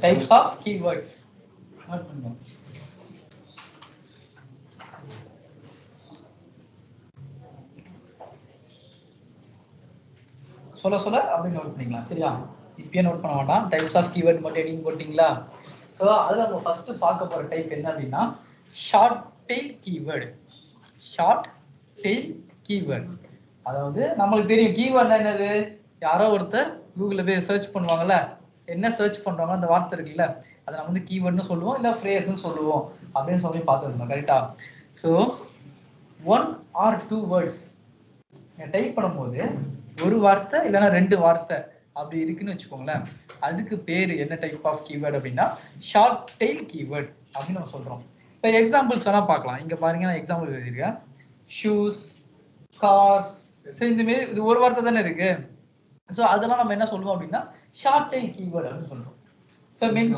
Types of keywords note பண்ணுங்க. சொல்ல அப்படி நோட் பண்ணிக்கலாம். சரியா? இப்பயே நோட் பண்ண வேண்டாம். டைப்ஸ் ஆஃப் கீவேர்ட் மட்டும் எடிங் போட்டிங்களா? ஸோ அதில் நம்ம ஃபர்ஸ்ட் பார்க்க போகிற டைப் என்ன அப்படின்னா short tail keyword. Short tail keyword அதாவது நம்மளுக்கு தெரியும் கீவேர்ட்னா என்னது, யாரோ ஒருத்தர் கூகுளில் போய் சர்ச் பண்ணுவாங்கல்ல, என்ன சர்ச் பண்ணுறாங்க அந்த வார்த்தை இருக்குல்ல, அதை நம்ம வந்து கீவேர்ட்னு சொல்லுவோம், இல்லை ஃப்ரேஸ்ன்னு சொல்லுவோம் அப்படின்னு சொல்லி பார்த்துருந்தோம். கரெக்டா? ஸோ 1 or 2 வேர்ட்ஸ் டைப் பண்ணும்போது ஒரு வார்த்தை இல்லைன்னா 2 வார்த்தை அப்படி இருக்குன்னு வச்சுக்கோங்களேன், அதுக்கு பேர் என்ன டைப் ஆஃப் கீவேர்டு அப்படின்னா ஷார்ட் டெயில் கீவேர்ட் அப்படின்னு நம்ம சொல்கிறோம். இப்போ எக்ஸாம்பிள்ஸ் வேணா பார்க்கலாம். இங்கே பாருங்க, நான் எக்ஸாம்பிள் எழுதியிருக்கேன். Shoes, cars. ஸோ இந்த மாரி இது ஒரு வார்த்தை தானே இருக்கு. ஸோ அதெல்லாம் நம்ம என்ன சொல்லுவோம் அப்படின்னா ஷார்ட் டெயில் கீவேர்டு அப்படின்னு சொல்றோம். ஸோ மென்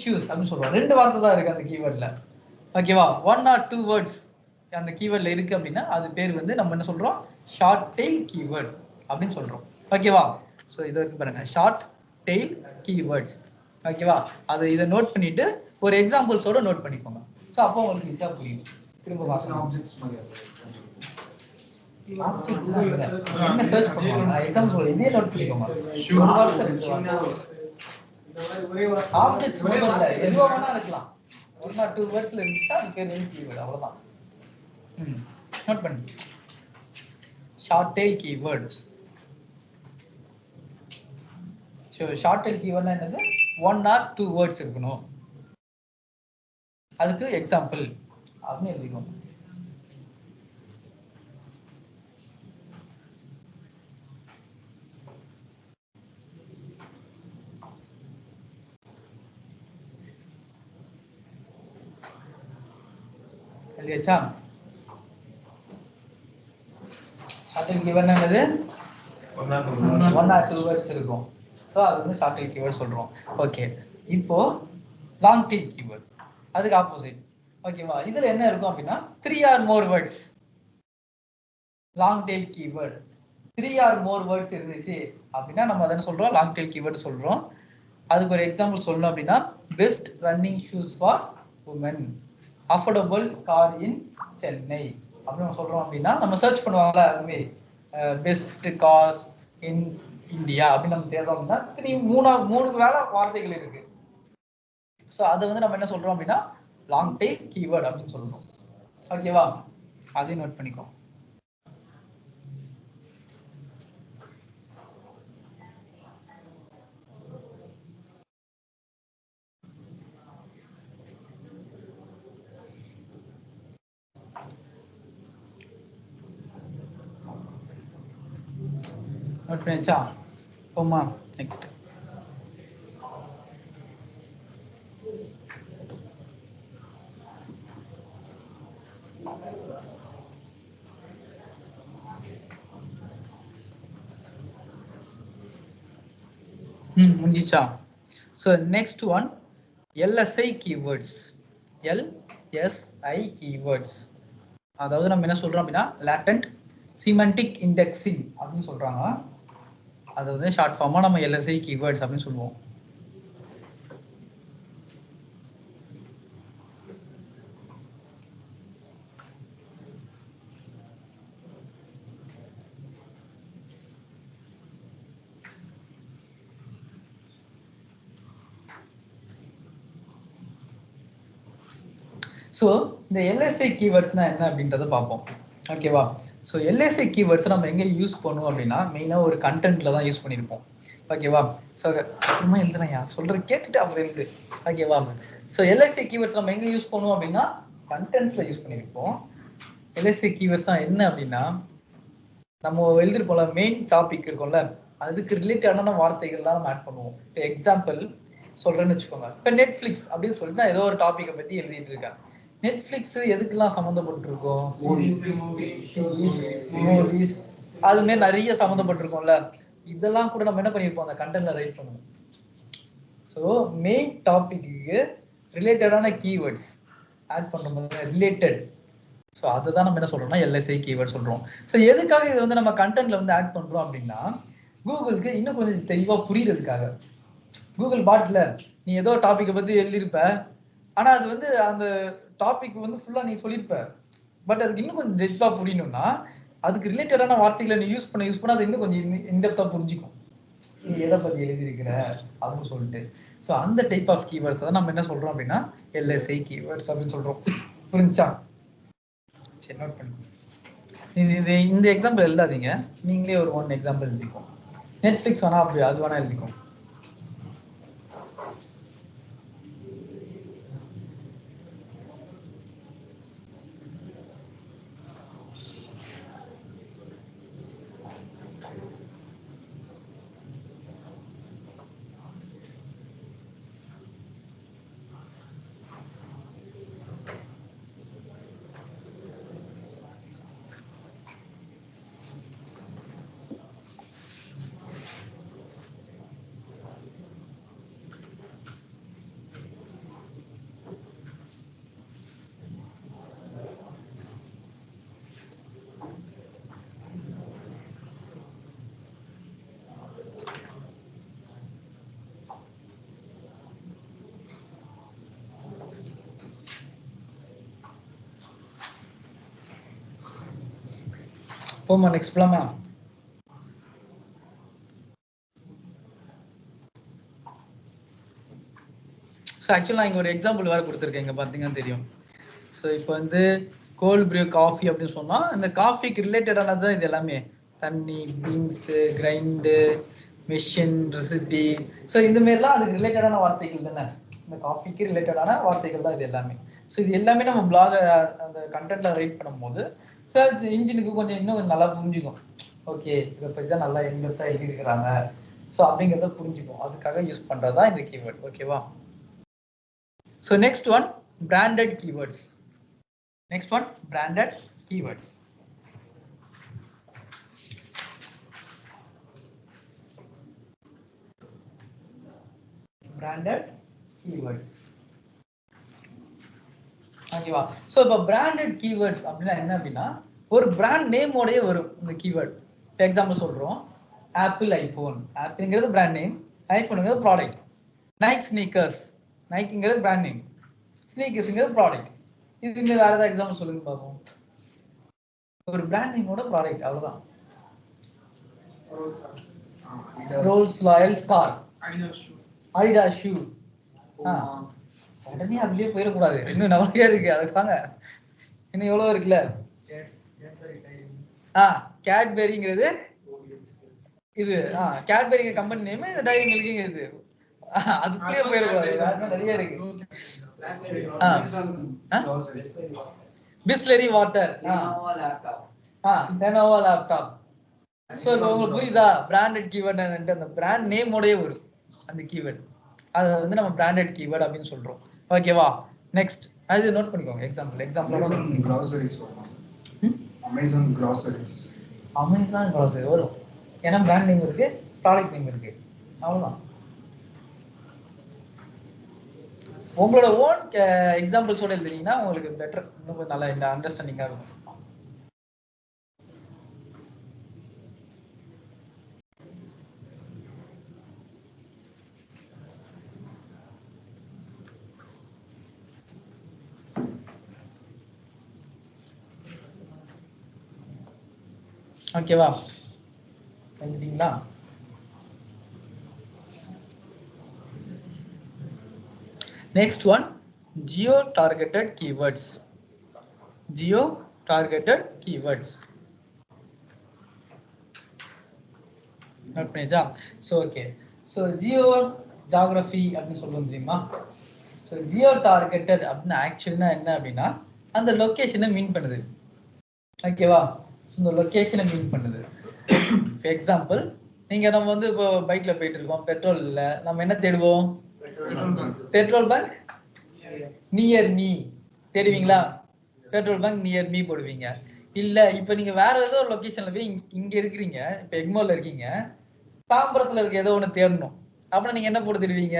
ஷூஸ் அப்படின்னு சொல்றோம். 2 வார்த்தை தான் இருக்கு அந்த கீவேர்ட்ல. ஓகேவா? 1 or 2 வேர்ட்ஸ் அந்த கீவேர்ட்ல இருக்கு அப்படின்னா அது பேர் வந்து நம்ம என்ன சொல்றோம், ஷார்ட் டெயில் கீவேர்ட் அப்படின்னு சொல்றோம். ஓகேவா? ஸோ இது இருக்கு பாருங்க, ஷார்ட் டெயில் கீவேர்ட்ஸ். ஓகேவா? அதை இதை நோட் பண்ணிட்டு ஒரு எக்ஸாம்பிள்ஸோட நோட் பண்ணிக்கோங்க. ஸோ அப்போ உங்களுக்கு ஈஸியாக புரியும். திரும்ப என்ன சர்ச் பண்ணுவாங்க எக்ஸாம்பிள் இதே நோட் பண்ணிக்கோங்க. ஆப்ஜெக்ட்ஸ் மட்டும் இல்ல, எதுவா வேணா இருக்கலாம். 1 or 2 வேர்ட்ஸ்ல இருந்துச்சா அது பேர் வந்து கீவேர்ட். அவ்வளவுதான். நோட் பண்ணு. Short tail keyword. So short tail கீவேர்ட்னா என்னது, 1 or 2 வேர்ட்ஸ் இருக்கணும். அதுக்கு எக்ஸாம்பிள் அப்படின்னு எழுதிக்கோங்க. எழுதியாச்சா? ஷார்ட் டெயில் கீவேர்ட்னா என்னது, 1 or 2 வேர்ட்ஸ் இருக்கும். ஸோ அது வந்து ஷார்ட் டெயில் கீவேர்ட் சொல்றோம். ஓகே, இப்போ லாங் டெயில் கீவேர்ட் அதுக்கு ஆப்போசிட். ஓகேவா? இதுல என்ன இருக்கும் அப்படின்னா 3 or more words. Long tail keyword 3 or more words இருந்துச்சு அப்படின்னா நம்ம அதை சொல்றோம் லாங் டெயில் கீவேர்ட் சொல்றோம். அதுக்கு ஒரு எக்ஸாம்பிள் சொல்லணும் அப்படின்னா best running shoes for women, affordable car in Chennai அப்படின்னு நம்ம சொல்றோம். அப்படின்னா நம்ம சர்ச் பண்ணுவாங்கல்ல அதுவே பெஸ்ட் கார்ஸ் இன் இந்தியா அப்படின்னு நம்ம தேடுறோம் அப்படின்னா மூணு வேலை வார்த்தைகள் இருக்கு. ஸோ அதை வந்து நம்ம என்ன சொல்றோம் அப்படின்னா லாங் டெயில் கீவேர்ட் அப்படின்னு சொல்றோம். ஓகேவா? அதையும் நோட் பண்ணிக்கோ. நோட் பண்ணியாச்சா? போமா நெக்ஸ்ட். முடிஞ்சிச்சா? So next one LSI keywords. LSI keywords அதாவது நம்ம என்ன சொல்றோம் அப்படின்னா லேட்டன்ட் சிமெண்டிக் இண்டெக்ஸிங் அப்படின்னு சொல்றாங்க. அது வந்து ஷார்ட் ஃபார்மா நம்ம LSI கீவேர்ட்ஸ் அப்படின்னு சொல்லுவோம். ஸோ இந்த LSI கீவேர்ட்ஸ்னா என்ன அப்படின்றத பார்ப்போம். ஓகேவா? ஸோ LSI கீவேர்ட்ஸ் நம்ம எங்கே யூஸ் பண்ணுவோம் அப்படின்னா மெயினாக ஒரு கண்டென்ட்ல தான் யூஸ் பண்ணியிருப்போம். ஓகேவா? ஸோ அப்புறமா எழுதுறையா சொல்றது கேட்டுட்டு அப்புறம் எழுது. ஓகேவா? ஸோ LSI கீவேர்ட்ஸ் நம்ம எங்கே யூஸ் பண்ணுவோம் அப்படின்னா கண்டென்ட்ஸ்ல யூஸ் பண்ணியிருப்போம். LSI கீவேர்ட்ஸ் தான் என்ன அப்படின்னா நம்ம எழுதிருப்போம்ல மெயின் டாபிக் இருக்கும்ல அதுக்கு ரிலேட்டடான வார்த்தைகள்லாம் நம்ம ஆட் பண்ணுவோம். இப்போ எக்ஸாம்பிள் சொல்றேன்னு வச்சுக்கோங்க. இப்போ நெட்ஃப்ளிக்ஸ் அப்படின்னு சொல்லிட்டு நான் ஏதோ ஒரு டாப்பிக்கை பற்றி எழுதிட்டு இருக்கேன். நெட்ஃப்ளிக்ஸ் எதுக்கெல்லாம் சம்மந்தப்பட்டிருக்கோம், மூவிஸ் அதுமாரி நிறைய சம்மந்தப்பட்டிருக்கோம்ல, இதெல்லாம் கூட நம்ம என்ன பண்ணியிருப்போம் அந்த கண்டென்ட்ல ரைட் பண்ணணும். ஸோ மெயின் டாபிக்கு ரிலேட்டடான கீவேர்ட்ஸ் ஆட் பண்ணும்போது ரிலேட்டட், ஸோ அதுதான் நம்ம என்ன சொல்றோம்னா LSI கீவேர்ட் சொல்றோம். ஸோ எதுக்காக இது வந்து நம்ம கண்டென்ட்ல வந்து ஆட் பண்றோம் அப்படின்னா கூகுளுக்கு இன்னும் கொஞ்சம் தெளிவா புரியுறதுக்காக. கூகுள் பாட்ல நீ ஏதோ டாபிக்கை பத்தி எழுதியிருப்ப, ஆனா அது வந்து அந்த டாபிக் வந்து ஃபுல்லா நீ சொல்லியிருப்ப, பட் அதுக்கு இன்னும் கொஞ்சம் டெப்தா புரியணும்னா அதுக்கு ரிலேட்டடான வார்த்தைகளை நீ யூஸ் பண்ண அது இன்னும் கொஞ்சம் இன்டெப்தா புரிஞ்சுக்கும் நீ எதை பத்தி எழுதியிருக்கிற அப்படின்னு சொல்லிட்டு. ஸோ அந்த டைப் ஆஃப் கீவேர்ட்ஸ் தான் நம்ம என்ன சொல்றோம் அப்படின்னா எல்எஸ்ஐ கீவேர்ட்ஸ் அப்படின்னு சொல்றோம். புரிஞ்சா? சரி, நோட் பண்ணி இந்த எக்ஸாம்பிள் எழுதாதீங்க, நீங்களே ஒரு 1 எக்ஸாம்பிள் எழுதிக்கோ. நெட்ஃபிளிக்ஸ் வேணா அப்படி அது வேணா எழுதிக்கோ. போமா, நெக்ஸ்ட் போலாமா? ஸோ ஆக்சுவலாக இங்கே ஒரு எக்ஸாம்பிள் வேறு கொடுத்துருக்கேன், இங்கே பார்த்தீங்கன்னா தெரியும். ஸோ இப்போ வந்து கோல்ட் ப்ரூ காஃபி அப்படின்னு சொன்னால் இந்த காஃபிக்கு ரிலேட்டடானது தான் இது எல்லாமே. தண்ணி, beans, grind, machine, recipe. So இந்தமாரிலாம் அதுக்கு ரிலேட்டடான வார்த்தைகள் தானே, இந்த காஃபிக்கு ரிலேட்டடான வார்த்தைகள் தான் இது எல்லாமே. ஸோ இது எல்லாமே நம்ம பிளாக அந்த கண்டென்ட்ல ரைட் பண்ணும்போது சர்ச் இன்ஜினுக்கு கொஞ்சம் இன்னும் நல்லா புரிஞ்சுக்கும். ஓகே, இதை பற்றி தான் நல்லா இன்டெப்த்தாக எழுதியிருக்கிறாங்க, ஸோ அப்படிங்கிறத புரிஞ்சுக்கும். அதுக்காக யூஸ் பண்ணுறது தான் இந்த கீவேர்ட். ஓகேவா? So next one branded keywords. Next one, branded keywords. Branded keywords. ஓகேவா? ஸோ இப்போ பிராண்டட் கீவேர்ட்ஸ் அப்படின்னா என்ன அப்படின்னா ஒரு பிராண்ட் நேமோடய வரும் இந்த கீவேர்ட். இப்போ எக்ஸாம்பிள் சொல்கிறோம், ஆப்பிள் ஐஃபோன். ஆப்பிள்ங்கிறது பிராண்ட் நேம், ஐஃபோனுங்கிறது ப்ராடக்ட். நைக் ஸ்னீக்கர்ஸ், நைக்குங்கிறது பிராண்ட் நேம், ஸ்னீக்கர்ஸுங்கிறது ப்ராடக்ட். இதுக்கு வேற ஏதாவது எக்ஸாம்பிள் சொல்லுங்க பார்ப்போம். ஒரு பிராண்ட் நேமோட ப்ராடக்ட், அவ்வளவுதான். Rolls Royals car, Adidas shoe. உடனே அதுலயே போயிடக்கூடாது, இன்னும் நிறைய இருக்கு, அதுக்காக இன்னும் எவ்வளவு இருக்குல்ல. கேட்பெரிங்கிறது இது, கேட்பெரிங்க கம்பெனி நேம், இந்த டைரி மில்க்ங்க இது, அதுக்குள்ளேயே போயிடக்கூடாது, நிறைய இருக்கு. Bisleri water, Lenovo laptop. So இப்போ உங்களுக்கு புரியுதா பிராண்டட் கீவேர்ட் அந்த பிராண்ட் நேமோடய வரும் அந்த கீவேர்ட், அதை வந்து நம்ம பிராண்டட் கீவேர்ட் அப்படின்னு சொல்றோம். ஓகேவா? நெக்ஸ்ட் அது நோட் பண்ணிக்கோங்க. எக்ஸாம்பிள் அமேசான் கிராசரி வரும், ஏன்னா பிராண்ட் நேம் இருக்கு, ப்ராடக்ட் நேம் இருக்கு, அவ்வளவுதான். உங்களோட ஓன் எக்ஸாம்பிள்ஸோட எழுதுனீங்கன்னா உங்களுக்கு பெட்டர், இன்னும் கொஞ்சம் நல்லா இந்த அண்டர்ஸ்டாண்டிங்கா இருக்கும். ஓகேவா? எழுதிட்டீங்களா? Next one, geo targeted keywords. Geo targeted keywords. Note பண்ணிச்சா? So okay, so geo geography அப்படின்னு சொல்லுவோம் தெரியுமா? ஸோ ஜியோ டார்கெட்டட் அப்படின்னு ஆக்சுவல்னா என்ன அப்படின்னா அந்த லொக்கேஷனை மீன் பண்ணுது. ஓகேவா? ஸோ இந்த லொக்கேஷனை மீன் பண்ணுது. ஃபார் எக்ஸாம்பிள், நீங்கள் நம்ம வந்து இப்போ பைக்கில் போயிட்டு இருக்கோம், பெட்ரோல் இல்லை, நம்ம என்ன தேடுவோம்? பெட்ரோல் பங்க் நியர் மீ தேடுவீங்களா? பெட்ரோல் பங்க் நியர் மீ போடுவீங்க. இல்லை இப்போ நீங்கள் வேற ஏதோ ஒரு லொக்கேஷனில் போய் இங்கே இருக்கிறீங்க, இப்போ எக்மோரில் இருக்கீங்க, தாம்பரத்தில் இருக்க ஏதோ ஒன்று தேடணும், அப்புறம் நீங்கள் என்ன போட்டு தேடுவீங்க?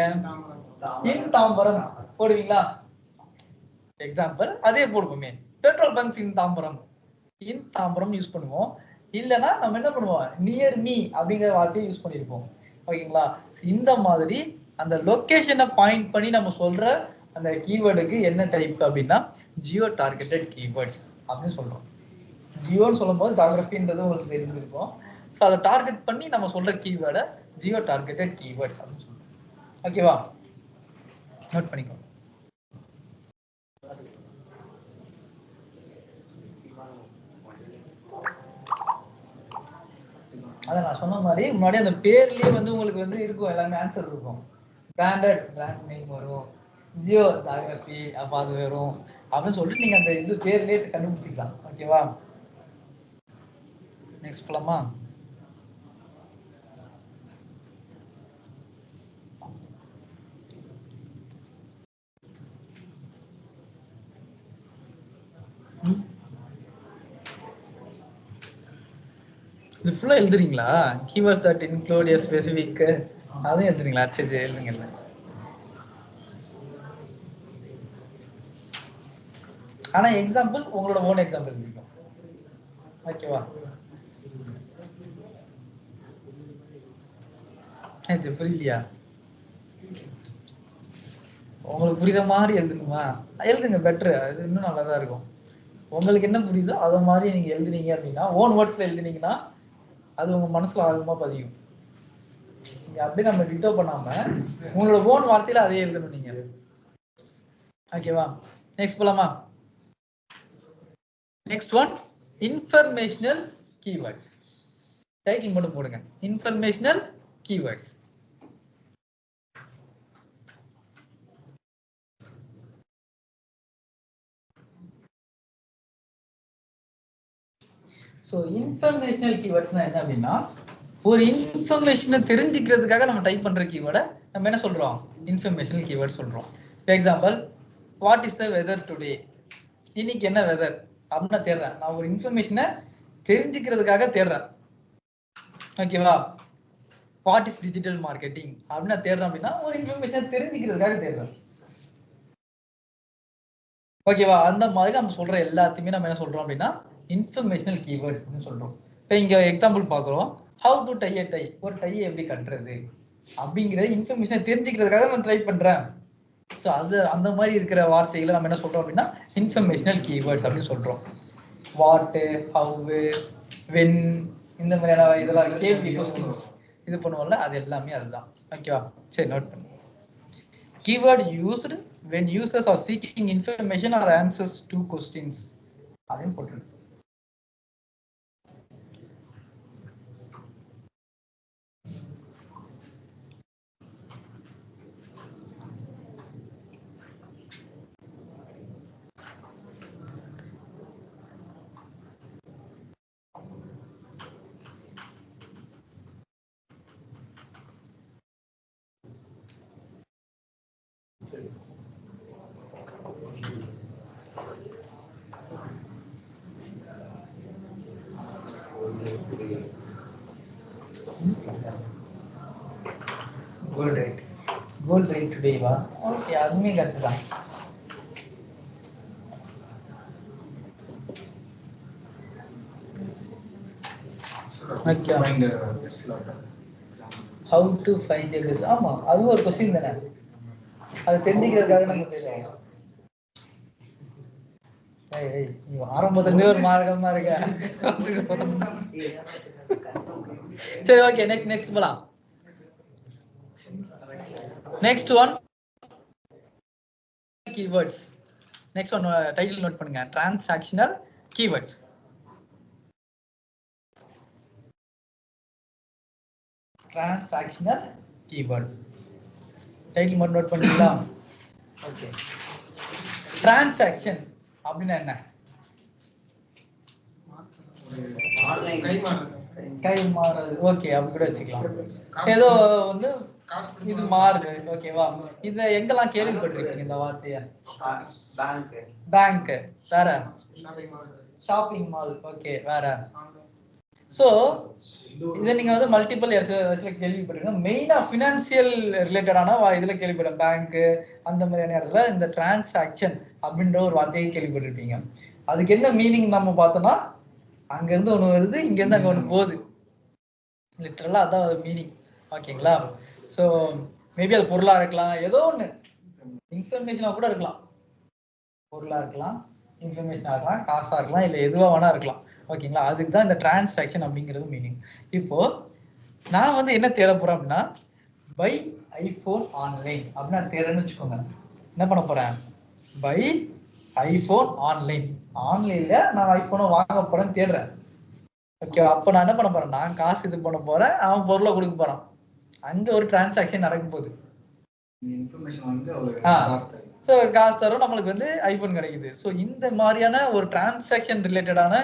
இன் தாம்பரம் போடுவீங்களா? எக்ஸாம்பிள் அதே போடுவோமே, பெட்ரோல் பங்க்ஸ் இன் தாம்பரம் யூஸ் பண்ணுவோம். இல்லைன்னா நம்ம என்ன பண்ணுவோம்? நியர் மீ அப்படிங்கிற வார்த்தையை யூஸ் பண்ணியிருப்போம். ஓகேங்களா? இந்த மாதிரி அந்த லொகேஷனை பாயிண்ட் பண்ணி நம்ம சொல்ற அந்த கீவேர்டுக்கு என்ன டைப் அப்படின்னா ஜியோ டார்கெட்டட் கீவேர்ட்ஸ் அப்படின்னு சொல்றோம். ஜியோன்னு சொல்லும் போது ஜியோகிராஃபின்றது உங்களுக்கு தெரிஞ்சிருக்கும். ஸோ அதை டார்கெட் பண்ணி நம்ம சொல்ற கீவேர்டை ஜியோ டார்கெட்டட் கீவேர்ட்ஸ் அப்படின்னு சொல்றோம். ஓகேவா? நோட் பண்ணிக்கோ. அதை நான் சொன்ன மாதிரி முன்னாடி அந்த பேர்லயே வந்து உங்களுக்கு வந்து இருக்கும், எல்லாமே ஆன்சர் இருக்கும். பிராண்டட் பிராண்ட் நேம் வரும், ஜியோ ஜியோகிராஃபி அப்போ அது வரும் அப்படின்னு சொல்லிட்டு நீங்க அந்த இது பேர்லயே கண்டுபிடிச்சிக்கலாம். ஓகேவா? நெக்ஸ்ட் போலாமா? இது ஃபுல்லா எழுதுறீங்களா? Keywords that include a specific அதுவும் எழுதுறீங்களா? சரி சரி எழுதுங்க. ஆனா எக்ஸாம்பிள் உங்களோட ஓன் எக்ஸாம்பிள் இருக்கும். ஓகேவா? இது புரியலையா? உங்களுக்கு புரியுற மாதிரி எழுதணுமா? எழுதுங்க, பெட்டர். அது இன்னும் நல்லாதான் இருக்கும். உங்களுக்கு என்ன புரியுதோ அதை மாதிரி நீங்க எழுதுனீங்க அப்படின்னா, ஓன் வேர்ட்ஸ்ல எழுதுனீங்கன்னா அது உங்க மனசுல ஆழமா பதியும். நீங்க அப்படியே நம்ம டிட்டோ பண்ணாம உங்களோட ஓன் வார்த்தையில அதே எழுதணும் நீங்க. ஓகேவா? நெக்ஸ்ட் போலாமா? Next one informational keywords. Title மட்டும் போடுங்க, இன்ஃபர்மேஷனல் கீவேர்ட்ஸ். ஸோ இன்ஃபர்மேஷனல் கீவேர்ட்ஸ்னா என்ன அப்படின்னா, ஒரு இன்ஃபர்மேஷனை தெரிஞ்சுக்கிறதுக்காக நம்ம டைப் பண்ற கீவேர்டை நம்ம என்ன சொல்றோம்? இன்ஃபர்மேஷனல் கீவேர்ட் சொல்றோம். For example, what is the weather today? இன்னைக்கு என்ன வெதர் அப்படின்னு தேடுறேன். நான் ஒரு இன்ஃபர்மேஷனை தெரிஞ்சுக்கிறதுக்காக தேடுறேன். ஓகேவா? வாட் இஸ் டிஜிட்டல் மார்க்கெட்டிங் அப்படின்னு தேடுறேன் அப்படின்னா ஒரு இன்ஃபர்மேஷனை தெரிஞ்சுக்கிறதுக்காக தேடுறேன். ஓகேவா? அந்த மாதிரி நம்ம சொல்ற எல்லாத்தையுமே நம்ம என்ன சொல்றோம் அப்படின்னா இன்ஃபர்மேஷனல் கீவேர்ட்ஸ் அப்படின்னு சொல்றோம். இப்போ இங்க எக்ஸாம்பிள் பார்க்குறோம், how to tie a tie, ஒரு டையை எப்படி கட்டுறது அப்படிங்கிறது இன்ஃபர்மேஷனை தெரிஞ்சுக்கிறதுக்காக நான் ட்ரை பண்றேன். ஸோ அது அந்த மாதிரி இருக்கிற வார்த்தைகளை நம்ம என்ன சொல்றோம் அப்படின்னா இன்ஃபர்மேஷனல் கீவேர்ட்ஸ் அப்படின்னு சொல்றோம். வாட்டு, ஹவு, வென், இந்த மாதிரியான இதெல்லாம் கேள்வி கொஸ்டின்ஸ் இது பண்ணுவோம்ல, அது எல்லாமே அதுதான். ஓகேவா? சரி, நோட் பண்ணு. Keyword used when users are seeking information or answers to questions. அப்படின்னு போட்டுருக்கு. கோல்ட் ரேட், கோல்ட் ரேட் டுடேவா? ஓகே, அதுவுமே கரெக்ட் தான். How to find a best? ஆமா, அது ஒரு क्वेश्चन தானே. அது தெரிஞ்சிக்கிறதுக்காக நம்ம தெரியும். ஏய் நீ ஆரம்பத்துல இருந்தே ஒரு மார்க்கமா இருக்க. சரி, ஓகே, நெக்ஸ்ட் போலாம். Next one keywords. Next one title note பண்ணுங்க, transactional keywords. Transactional keyword title மட்டும் நோட் பண்ணிக்கலாம். ஓகே, டிரான்சாக்ஷன் அப்படின்னா என்ன? கை மாறுது. ஓகே, அப்படி கூட வச்சுக்கலாம். ஏதோ வந்து இது மாறுது. ஓகேவா? இத எங்கெல்லாம் கேள்விப்பட்டிருக்கீங்க இந்த வார்த்தைய? பேங்க், வேற ஷாப்பிங் மால். ஓகே, வேற? சோ இதை நீங்க வந்து மல்டிபிள் கேள்விப்பட்டிருக்கீங்க. மெயினா பினான்சியல் ரிலேட்டடான இதுல கேள்விப்பட்டேன். பேங்க் அந்த மாதிரியான இடத்துல இந்த டிரான்சாக்ஷன் அப்படின்ற ஒரு வார்த்தையை கேள்விப்பட்டிருப்பீங்க. அதுக்கு என்ன மீனிங் நம்ம பார்த்தோம்னா, அங்க இருந்து ஒண்ணு வருது, இங்க இருந்து அங்க ஒண்ணு போகுது. லிட்டரலா அதான் மீனிங். ஓகேங்களா? ஸோ மேபி அது பொருளா இருக்கலாம், ஏதோ ஒன்று இன்ஃபர்மேஷனாக கூட இருக்கலாம். பொருளா இருக்கலாம், இன்ஃபர்மேஷனா இருக்கலாம், காசா இருக்கலாம், இல்லை எதுவாக வேணா இருக்கலாம். ஓகேங்களா? அதுக்கு தான் இந்த டிரான்சாக்ஷன் அப்படிங்கிறது மீனிங். இப்போ நான் வந்து என்ன தேட போறேன் அப்படின்னா, பை ஐஃபோன் ஆன்லைன் அப்படின்னு நான் தேடுறேன்னு வச்சுக்கோங்க. என்ன பண்ண போறேன்? Buy iPhone online. ஆன்லைன்ல நான் ஐஃபோனை வாங்க போறேன்னு தேடுறேன். ஓகே, அப்போ நான் என்ன பண்ண போறேன்? நான் காசு இது பண்ண போறேன், அவன் பொருளை கொடுக்க போறான். அங்க ஒரு டிரான்சாக்ஷன் நடக்கும் போது ஸோ காசு தரும், நம்மளுக்கு வந்து ஐஃபோன் கிடைக்குது. ஸோ இந்த மாதிரியான ஒரு டிரான்சாக்ஷன் ரிலேட்டடான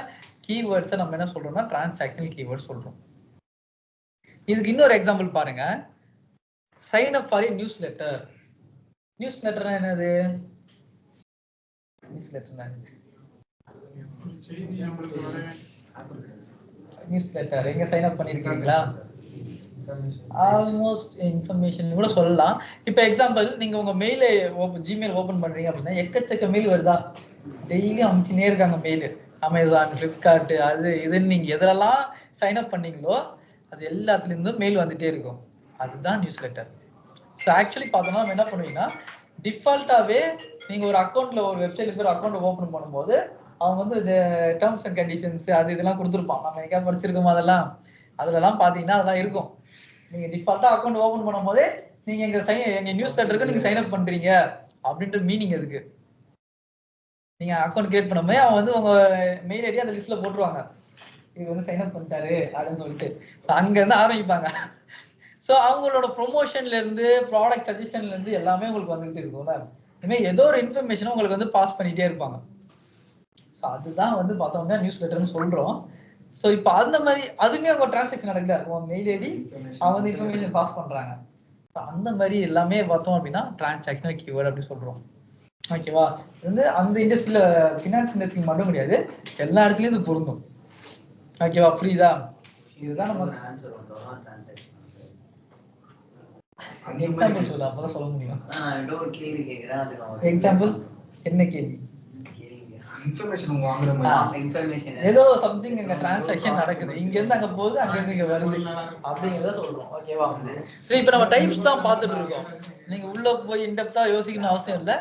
கீவேர்ட்ஸை நம்ம என்ன சொல்றோம்னா டிரான்சாக்ஷனல் கீவேர்ட் சொல்றோம். இதுக்கு இன்னொரு எக்ஸாம்பிள் பாருங்க. Sign up for newsletter. நியூஸ் லெட்டர்னா என்னது? நியூஸ் லெட்டர்னா நியூஸ் லெட்டர் எங்க சைன் அப் பண்ணிருக்கீங்களா? ஆல்மோஸ்ட் இன்ஃபர்மேஷன் கூட சொல்லலாம். இப்போ எக்ஸாம்பிள், நீங்க உங்க மெயிலை ஜிமெயில் ஓபன் பண்றீங்க அப்படின்னா எக்கச்சக்க மெயில் வருதா? டெய்லி அனுப்பிச்சுனே இருக்காங்க மெயில். அமேசான், ஃப்ளிப்கார்ட், அது இதுன்னு நீங்க எதெல்லாம் சைன் அப் பண்ணீங்களோ அது எல்லாத்துலேருந்தும் மெயில் வந்துட்டே இருக்கும். அதுதான் நியூஸ் லெட்டர். ஸோ ஆக்சுவலி பார்த்தோம்னா நம்ம என்ன பண்ணுவீங்கன்னா, டிஃபால்ட்டாகவே நீங்கள் ஒரு அக்கௌண்ட்டில் ஒரு வெப்சைட்டில் போய் அக்கௌண்ட் ஓப்பன் பண்ணும்போது அவங்க வந்து இது டேர்ம்ஸ் அண்ட் கண்டிஷன்ஸ் அது இதெல்லாம் கொடுத்துருப்பான். நம்ம எங்கேயா படிச்சிருக்கோமோ அதெல்லாம் அதுலலாம் பார்த்தீங்கன்னா அதெல்லாம் இருக்கும். நீங்கள் டிஃபால்ட்டாக அக்கௌண்ட் ஓப்பன் பண்ணும் போதே நீங்கள் எங்கள் நியூஸ் லெட்டருக்கு நீங்கள் சைன் அப் பண்ணுறீங்க அப்படின்ற மீனிங் அதுக்கு. நீங்கள் அக்கௌண்ட் கிரியேட் பண்ணும்போது அவன் வந்து உங்கள் மெயில் ஐடி அந்த லிஸ்ட்டில் போட்டுருவாங்க, இது வந்து சைன் அப் பண்ணிட்டாரு அப்படின்னு சொல்லிட்டு. ஸோ அங்கேருந்து ஆரம்பிப்பாங்க. ஸோ அவங்களோட ப்ரொமோஷன்லேருந்து ப்ராடக்ட் சஜஷன்லேருந்து எல்லாமே உங்களுக்கு வந்துகிட்டு இருக்கும்ல. இனிமேல் ஏதோ ஒரு இன்ஃபர்மேஷனை உங்களுக்கு வந்து பாஸ் பண்ணிகிட்டே இருப்பாங்க. ஸோ அதுதான் வந்து பார்த்தோம்னா நியூஸ் லெட்டர்னு சொல்கிறோம். ஸோ இப்போ அந்த மாதிரி அதுவுமே அவங்க டிரான்சாக்ஷன் நடக்குது. அவங்க மெயில் ஐடி அவங்க வந்து இன்ஃபர்மேஷன் பாஸ் பண்ணுறாங்க. ஸோ அந்த மாதிரி எல்லாமே பார்த்தோம் அப்படின்னா டிரான்சாக்ஷனல் கீவேர்ட் அப்படின்னு சொல்கிறோம். ஓகேவா? இது வந்து அந்த இண்டஸ்ட்ரியில் ஃபினான்ஸ் இண்டஸ்ட்ரிக்கு மட்டும் கிடையாது, எல்லா இடத்துலையும் இது பொருந்தும். ஓகேவா? புரியுதா? இதுதான் நம்ம எக்ஸாம்பிள் சொல்ல, அப்பதான் சொல்ல முடியும். எக்ஸாம்பிள் என்ன கேள்வி? ஏதோ சம்திங் இங்க டிரான்சாக்ஷன் நடக்குது, இங்க இருந்து அங்க போகுது, அங்க இருந்து இங்க வருது அப்படிங்கறத சொல்றோம். ஓகேவா? சரி, இப்போ நம்ம டைப்ஸ் தான் பார்த்துட்டு இருக்கோம். நீங்க உள்ள போய் இன்டெப்தா யோசிக்கணும் அவசியம் இல்லை.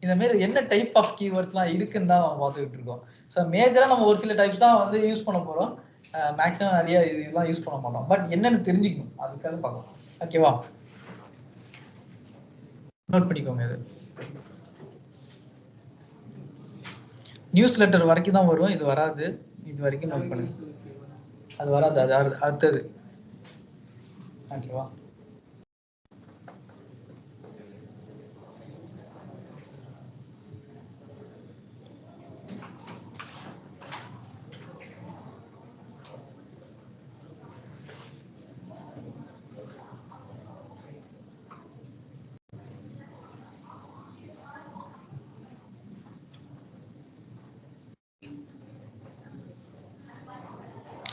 இந்த மாதிரி என்ன டைப் ஆஃப் கீவேர்ட்ஸ்லாம் இருக்குன்னு தான் நம்ம பார்த்துக்கிட்டு இருக்கோம். ஸோ மேஜரா நம்ம ஒரு சில டைப்ஸ் தான் வந்து யூஸ் பண்ண போறோம். மேக்ஸிமம் நிறைய இதெல்லாம் யூஸ் பண்ண மாட்டோம். பட் என்னன்னு தெரிஞ்சுக்கணும், அதுக்காக பார்க்கலாம். ஓகேவா? நோட் பண்ணிக்கோங்க. இது நியூஸ் லெட்டர் வரைக்கும் தான் வரும், இது வராது. இது வரைக்கும் நோட் பண்ணுங்க, அது வராது, அது அடுத்தது. ஓகேவா?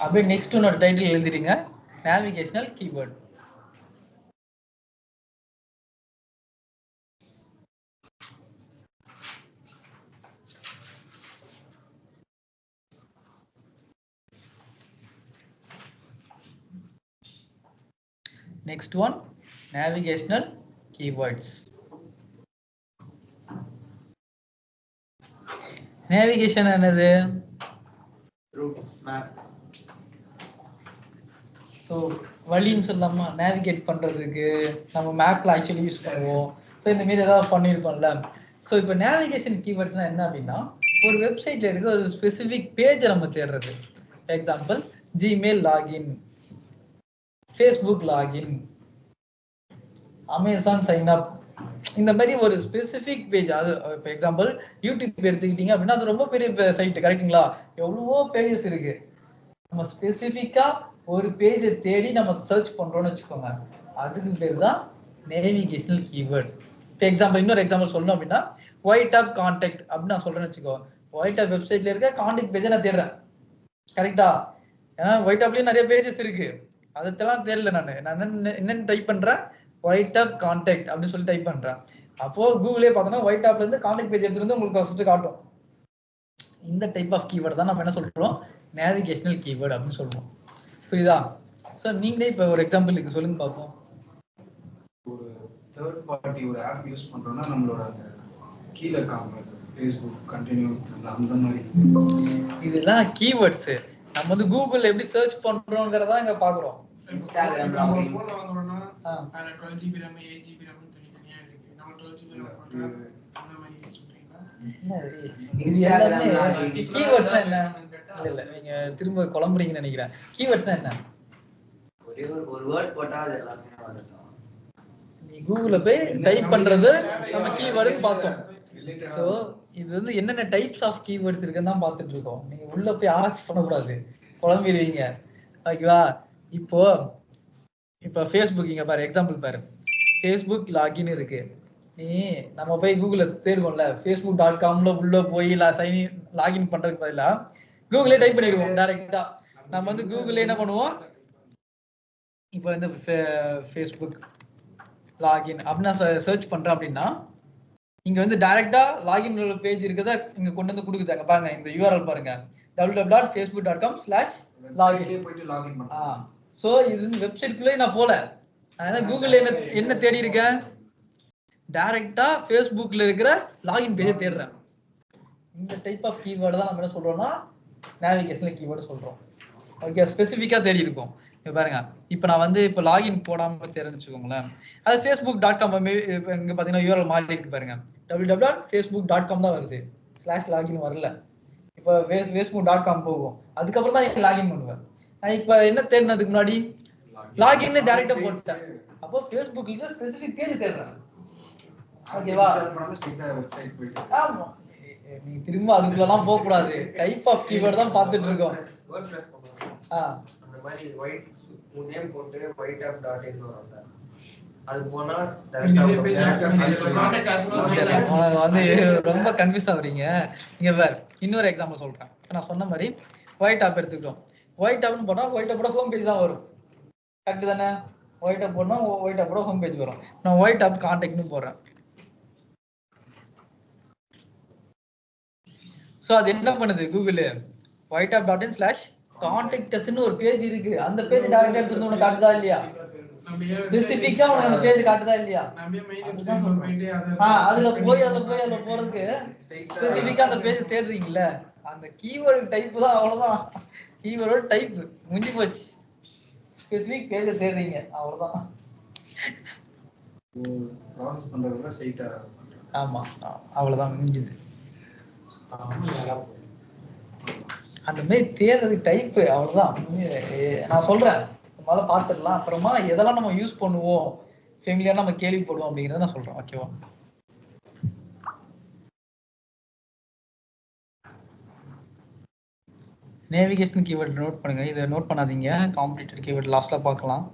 அப்படியே நெக்ஸ்ட் இன்னொரு டைட்டில் எழுதிடுங்க, navigational keyword. Next one, navigational keywords. Navigation என்னது? route map. ஸோ வழின்னு சொல்லாமா, நேவிகேட் பண்ணுறதுக்கு நம்ம மேப்பில் ஆக்சுவலி யூஸ் பண்ணுவோம். ஸோ இந்த மாரி ஏதாவது பண்ணியிருக்கோம்ல. ஸோ இப்போ நேவிகேஷன் கீவேர்ட்ஸ்னால் என்ன அப்படின்னா, ஒரு வெப்சைட்டில் இருக்க ஒரு ஸ்பெசிஃபிக் பேஜை நம்ம தேடுறது. Example, Gmail login, Facebook login, Amazon sign up, இந்த மாதிரி ஒரு ஸ்பெசிஃபிக் பேஜ். அது இப்போ எக்ஸாம்பிள் யூடியூப் எடுத்துக்கிட்டீங்க அப்படின்னா அது ரொம்ப பெரிய சைட்டு, கரெக்டுங்களா? எவ்வளவோ பேஜஸ் இருக்கு. நம்ம ஸ்பெசிஃபிக்கா ஒரு பேஜை தேடி நம்ம சர்ச் பண்றோம்னு வச்சுக்கோங்க, அதுக்கு பேர் தான் நேவிகேஷனல் கீவேர்ட். இப்போ எக்ஸாம்பிள், இன்னொரு எக்ஸாம்பிள் சொல்லணும் அப்படின்னா, ஒயிட் ஆப் கான்டாக்ட் அப்படின்னு நான் சொல்றேன்னு வச்சுக்கோ. ஒயிட் ஆப் வெப்சைட்ல இருக்க கான்டாக்ட் பேஜை நான் தேடுறேன், கரெக்டா? ஏன்னா ஒயிட் ஆப்லயும் நிறைய பேஜஸ் இருக்கு, அதெல்லாம் தெரியல. நான் என்னன்னு டைப் பண்றேன், ஒயிட் ஆப் கான்டாக்ட் அப்படின்னு சொல்லி டைப் பண்றேன். அப்போ கூகுளே பார்த்தோன்னா ஒயிட் ஆப்ல இருந்து கான்டாக்ட் பேஜ் எடுத்துட்டு வந்து உங்களுக்கு ஃபர்ஸ்ட் காட்டும். இந்த டைப் ஆஃப் கீவேர்ட் தான் நம்ம என்ன சொல்றோம், நேவிகேஷனல் கீவேர்ட் அப்படின்னு சொல்றோம். புரியுதா? ஸோ நீங்களே இப்போ ஒரு எக்ஸாம்பிளுக்கு சொல்லுங்க பார்ப்போம். ஒரு தேர்ட் பார்ட்டி ஒரு ஆப் யூஸ் பண்றோம்னா நம்மளோட அந்த கீழே இருக்காங்க சார் ஃபேஸ்புக் கண்டினியூ அந்த மாதிரி இதெல்லாம் கீவேர்ட்ஸ். நம்ம வந்து கூகுள் எப்படி சர்ச் பண்றோங்கிறதா இங்க பாக்குறோம். இன்ஸ்டாகிராம் நம்ம லாகின் ஃபோன் வாங்குறோம்னா அதுல 12 GB RAM 8 GB RAM தனித்தனியா இருக்கு. நம்ம 12 GB RAM போட்டா அந்த மாதிரி சொல்றீங்களா? இது எல்லாமே கீவேர்ட்ஸ்னா என்ன? இல்ல நீங்க திரும்ப குழம்புறீங்கன்னு நினைக்கிறேன். கீவேர்ட்ஸ்னா என்ன? ஒரு வேர்ட் போட்டா அது எல்லாமே வருது. நீ கூகுள்ல போய் டைப் பண்றது நம்ம கீவேர்டுன்னு பார்த்தோம். சோ இது வந்து என்னென்ன டைப்ஸ் ஆஃப் கீவேர்ட்ஸ் இருக்குன்னு தான் பார்த்துட்டு இருக்கோம். நீங்க உள்ள போய் ஆராய்ச்சி பண்ணக்கூடாது, குழம்பிடுவீங்க. ஓகேவா? இப்போ ஃபேஸ்புக் இங்க பாரு, எக்ஸாம்பிள் பாரு. ஃபேஸ்புக் லாகின் இருக்கு. நீ நம்ம போய் கூகுள்ல தேடுவோம்ல, facebook.comல உள்ள போய் லாகின் பண்றதுக்கு பதிலா கூகுளே டைப் பண்ணிடுவோம் டைரக்டா. நம்ம வந்து கூகுள்ல என்ன பண்ணுவோம், இப்போ வந்து ஃபேஸ்புக் லாகின் அப்படின்னா சர்ச் பண்றேன் அப்படின்னா இங்க வந்து டைரக்டா லாகின் பேஜ் இருக்கதா இங்க கொண்டு வந்து கொடுக்குதாங்க பாருங்க. இந்த URL பாருங்க, www.facebook.com/login போயிட்டு லாகின் பண்ணலாம். சோ இது வந்து வெப்சைட்குள்ளே நான் போல, அதனால கூகுள்ல என்ன தேடி இருக்கேன், டைரக்டா ஃபேஸ்புக்ல இருக்கிற லாகின் பேஜை தேடுறேன். இந்த டைப் ஆஃப் கீவேர்டு தான் நம்ம என்ன சொல்றோம்னா நேவிகேஷன்ல கீவேர்டு சொல்றோம். ஓகே, ஸ்பெசிஃபிக்கா தேடி இருக்கும். பாருங்க, இப்போ நான் வந்து இப்போ லாகின் போடாம தேர்ன்னு வச்சுக்கோங்களேன், அது facebook.com இங்க பாத்தீங்கன்னா URL மாறி இருக்கு பாருங்க, www.facebook.com தான் வருது, /login வரல. இப்போ facebook.com போகும், அதுக்கப்புறம் தான் லாகின் பண்ணுவேன். நான் இப்போ என்ன தேடினதுக்கு முன்னாடி லாகின் டைரக்டா போட்டுட்டேன். அப்போ ஃபேஸ்புக்ல ஸ்பெசிஃபிக் பேஜ் தேடுறேன். ஓகேவா? வெப்சைட் போயிட்டு ஆமா, நீ திரும்ப அதுக்குள்ளலாம் போக கூடாது. டைப் ஆஃப் கீவேர்ட் தான் பார்த்துட்டு இருக்கோம். அந்த மாதிரி ஒயிட் நேம் போட்டு whiteapp.in வரும். அது போனா வந்து ரொம்ப கன்ஃபியூஸ் ஆகுறீங்க. இங்க வேற இன்னொரு எக்ஸாம்பிள் சொல்றேன். நான் சொன்ன மாதிரி ஒயிட் ஆப் எடுத்துக்கிட்டோம். ஒயிட் ஆப்னு போட்டா ஒயிட் ஆப்போட ஹோம் பேஜ் தான் வரும். கரெக்ட் தானே? ஒயிட் ஆப் போனா ஒயிட் ஆப்போட ஹோம் பேஜ் வரும். நான் ஒயிட் ஆப் கான்டாக்ட்னு போடுறேன். சோ அது என்ன பண்ணுது, கூகுள் whiteapp.in/contactus ஒரு பேஜ் இருக்கு. அந்த பேஜ் டைரக்டா எடுத்து வந்து உனக்கு காட்டுதா இல்லையா? ஸ்பெசிஃபிக்கா உனக்கு அந்த பேஜ் காட்டுதா இல்லையா? அதுல போறதுக்கு ஸ்பெசிஃபிக்கா அந்த பேஜ் தேடுறீங்கல்ல, அந்த கீவேர்ட் டைப் தான். அவ்வளவுதான், கீவேர்ட் டைப் முடிஞ்சு போச்சு. ஸ்பெசிஃபிக் பேஜ் தேடுறீங்க, அவ்வளவுதான். ப்ராசஸ் பண்றதுல சைட்டா. ஆமா, அவ்வளவுதான் முடிஞ்சது. அந்த மாதிரி தேடுறது டைப், அவ்வளவுதான். நான் சொல்றேன், முதல்ல பார்த்துடலாம், அப்புறமா எதெல்லாம் நம்ம யூஸ் பண்ணுவோம், ஃபேமிலியா நம்ம கேள்விப்படுவோம் அப்படிங்கறத நான் சொல்றேன். ஓகேவா? நேவிகேஷன் கீவேர்ட் நோட் பண்ணுங்க. இதை நோட் பண்ணாதீங்க, காம்படிட்டர் கீவேர்ட் லாஸ்ட்ல பார்க்கலாம்.